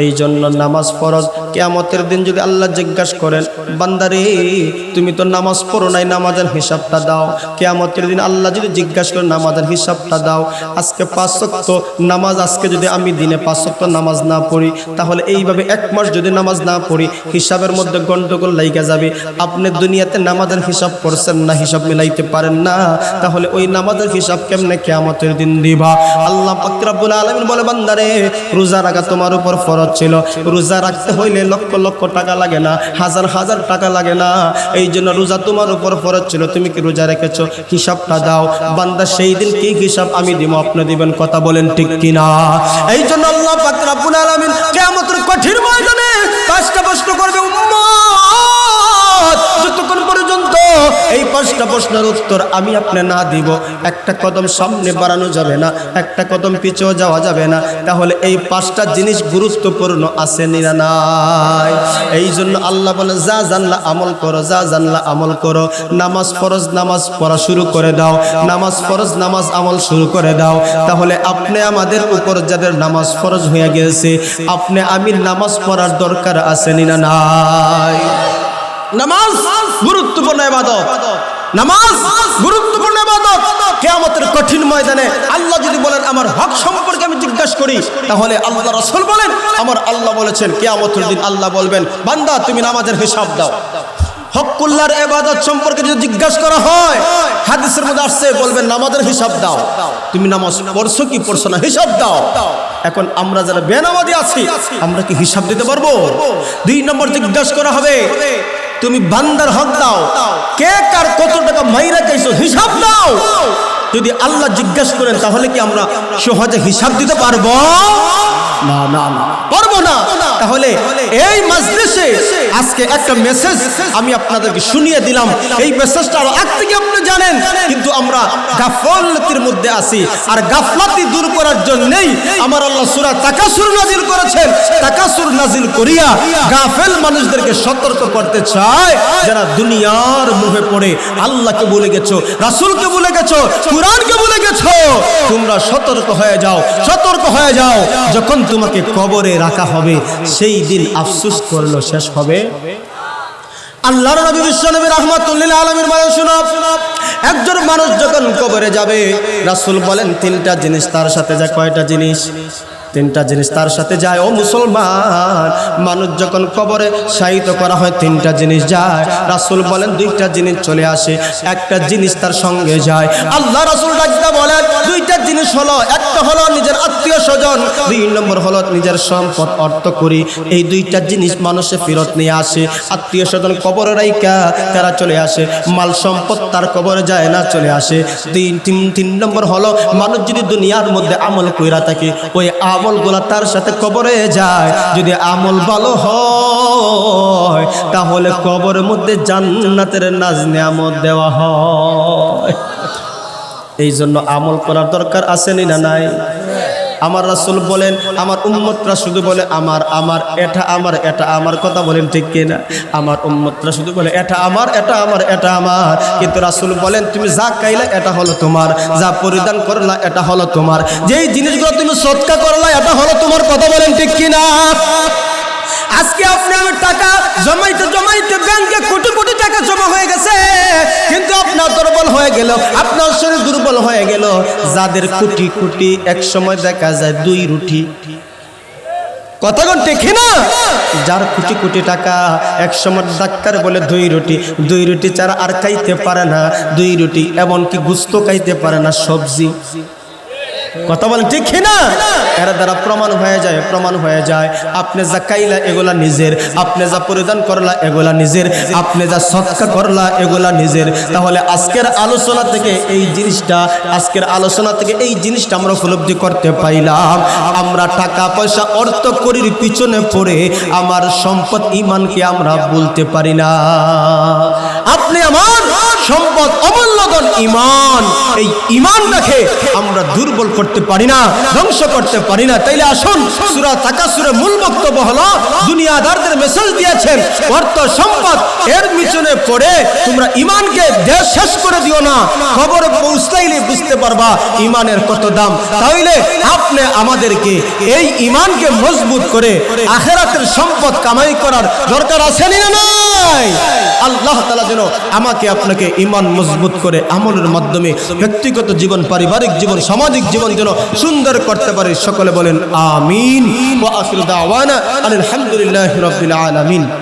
এই জন্য নামাজ ফরজ। কিয়ামতের দিন যদি আল্লাহ জিজ্ঞাসা করেন, বান্দারে তুমি তো নামাজ পড়ো নাই, নামাজের হিসাবটা দাও। কিয়ামতের দিন আল্লাহ যদি জিজ্ঞাসা করেন, নামাজের হিসাবটা দাও। আজকে 5 ওয়াক্ত নামাজ, আজকে যদি আমি দিনে 5 ওয়াক্ত নামাজ না পড়ি, তাহলে এইভাবে 1 মাস যদি নামাজ না পড়ি, হিসাবের মধ্যে গন্ডগোল লাইগা যাবে। আপনি দুনিয়াতে নামাজের হিসাব করছেন না, হিসাব মিলাইতে পারেন না, তাহলে ওই নামাজের হিসাব কেমনে কিয়ামতের দিন দিবা? আল্লাহ পাক রব্বুল আলামিন বলে, বান্দারে রোজা রাখা তোমার উপর ফরজ ছিল, রোজা রাখতে হইলে লক্ষ লক্ষ টাকা লাগে না, হাজার হাজার টাকা লাগে না। এই জন্য রোজা তোমার উপর ফরজ ছিল, তুমি কি রোজা রেখেছো? হিসাবটা দাও। বান্দা সেই দিন কি হিসাব আমি দিব, আপনি দিবেন। কথা বলেন ঠিক কিনা? এই জন্য আল্লাহ পাক রব্বুল আলামিন কিয়ামতের কঠিন ময়দানে 5টা প্রশ্ন করবে উম্মত, যতক্ষণ পর্যন্ত এই 5টা প্রশ্নের উত্তর আমি আপনি না দিব, একটা কদম সামনে বাড়ানো যাবে না, একটা কদম পিছেও যাওয়া যাবে না। তাহলে এই 5টা জিনিস গুরুত্বপূর্ণ আছে না নাই? এই জন্য আল্লাহ বলে, যা জানলা আমল করো, যা জানলা আমল করো। নামাজ ফরজ, নামাজ পড়া শুরু করে দাও। নামাজ ফরজ, নামাজ আমল শুরু করে দাও। তাহলে আপনি আমাদের উপর যাদের নামাজ ফরজ হয়ে গেছে, আপনি আমি নামাজ পড়ার দরকার আছে না নাই? নামাজ গুরুত্বপূর্ণ ইবাদত, নামাজ গুরুত্বপূর্ণ ইবাদত। কিয়ামতের কঠিন ময়দানে আল্লাহ যদি বলেন আমার হক সম্পর্কে আমি জিজ্ঞাসা করি, তাহলে আল্লাহ রাসূল বলেন, আমার আল্লাহ বলেছেন কিয়ামতের দিন আল্লাহ বলবেন, বান্দা তুমি নামাজের হিসাব দাও। হকুল্লাহর ইবাদত সম্পর্কে যদি জিজ্ঞাসা করা হয়, হাদিসের মধ্যে আসছে, বলবেন নামাজের হিসাব দাও। তুমি নামাজ পড়ছো কি পড়ছো না, হিসাব দাও। এখন আমরা যারা বেনামাজি আছি, আমরা কি হিসাব দিতে পারবো? 2 নম্বর জিজ্ঞাসা করা হবে, তুমি বান্দার হক দাও, কে কার কত টাকা মাইরা খাইছো, হিসাব দাও। যদি আল্লাহ জিজ্ঞাসা করেন, তাহলে কি আমরা সহজে হিসাব দিতে পারবো? না না না, পারবো না। তাহলে এই মাজলিসে আজকে একটা মেসেজ আমি আপনাদেরকে শুনিয়ে দিলাম। এই মেসেজটা আগ থেকে আপনি জানেন, কিন্তু আমরা গাফলতির মধ্যে আছি। আর গাফলতি দূর করার জন্যই আমার আল্লাহ সূরা তাকাসুর নাজিল করেছেন। তাকাসুর নাজিল করিয়া গাফেল মানুষদেরকে সতর্ক করতে চায়, যারা দুনিয়ার মুখে পড়ে আল্লাহকে ভুলে গেছো, রাসূলকে ভুলে গেছো, কুরআনকে ভুলে গেছো। তোমরা সতর্ক হয়ে যাও, সতর্ক হয়ে যাও। যখন তোমাকে কবরে রাখা হবে, সেই দিন আফসোস করলো শেষ হবে। আল্লাহর নবী বিশ্বনবী রাহমাতুল লিল আলামিন বলেন, শুনো, একজন মানুষ যখন কবরে যাবে, রাসূল বলেন 3টা জিনিস তার সাথে যায়। কয়টা জিনিস? 3টা জিনিস তার সাথে যায়। ও মুসলমান, মানুষ যখন কবরে শায়িত করা হয় 3টা জিনিস যায়। রাসূল বলেন 2টা জিনিস চলে আসে, একটা জিনিস তার সঙ্গে যায়। আল্লাহ রাসূল ডাকতে বলেন 2টা জিনিস হলো, একটা হলো নিজের আত্মীয় স্বজন, 2 নম্বর হলো নিজের সম্পদ অর্থ করি। এই 2টা জিনিস মানুষে ফেরত নিয়ে আসে। আত্মীয় স্বজন কবরে রাইকা তারা চলে আসে, মাল সম্পদ তার কবরে যায় না, চলে আসে। 3 নম্বর হলো, মানুষ যদি দুনিয়ার মধ্যে আমল কইরা থাকে, ওই আমলগুলা তার সাথে কবরে যায়। যদি আমল ভালো হয়, তাহলে কবরের মধ্যে জান্নাতের নাজ নিয়ামত দেওয়া হয়। এই জন্য আমল করার দরকার আসেনি না নাই? আমার রাসূল বলেন, আমার উম্মতরা শুধু বলে আমার আমার এটা আমার এটা আমার, কথা বলেন ঠিক কিনা? আমার উম্মতরা শুধু বলে এটা আমার এটা আমার এটা আমার, কিন্তু রাসূল বলেন তুমি যা খাইলা এটা হলো তোমার, যা পরিধান করলা এটা হলো তোমার, যেই জিনিসগুলো তুমি সদকা করলা এটা হলো তোমার, কথা বলেন ঠিক কিনা? আজকে আপনি আমার টাকা জমাইতে জমাইতে ব্যাংকে কোটি কোটি টাকা জমা হয়ে গেছে, কিন্তু আপনার দুর্বল হয়ে গেল, আপনার শরীর দুর্বল হয়ে গেল। যাদের কোটি কোটি এক সময় দেখা যায় 2 রুটি, কথা কোন ঠিক না? যার কোটি কোটি টাকা এক সময় ডাক্তার বলে 2 রুটি ছাড়া আর খাইতে পারে না, 2 রুটি এমনকি গোশত খাইতে পারে না, সবজি, কথা বলেন ঠিক না? এর দ্বারা প্রমাণ হয়ে যায় আপনি যা খাইলা এগুলা নিজের, আপনি যা পরিধান করলা এগুলা নিজের, আপনি যা সদকা করলা এগুলা নিজের। তাহলে আজকের আলোচনা থেকে এই জিনিসটা আমরা উপলব্ধি করতে পাইলাম, আমরা টাকা পয়সা অর্থ করির পিছনে পড়ে আমার সম্পদ ঈমানকে আমরা বলতে পারি না। আপনি আমার সম্পদ অমূল্য ধন ঈমান, এই ঈমানটাকে আমরা দুর্বল করতে পারি না, ধ্বংস করতে পারি না। তাইলে আসুন, সূরা তাকাসুরের মূল বক্তব্য হলো দুনিয়াদারদের মেসেজ দিয়েছেন অর্থ সম্পদ এর পিছনে পড়ে তোমরা ঈমানকে দেশ শেষ করে দিও না, খবরে পৌঁছাইলে বুঝতে পারবা ঈমানের কত দাম। তাইলে আপনি আমাদেরকে এই ঈমানকে মজবুত করে আখিরাতের সম্পদ কামাই করার দরকার আছে না নাই? আল্লাহ তাআলা যেন আমাকে আপনাকে ঈমান মজবুত করে আমলের মাধ্যমে ব্যক্তিগত জীবন, পারিবারিক জীবন, সামাজিক জীবন যেন সুন্দর করতে পারে। সকলে বলেন আমিন। ওয়া আখিরু দাওয়ানা আলহামদুলিল্লাহি রাব্বিল আলামিন।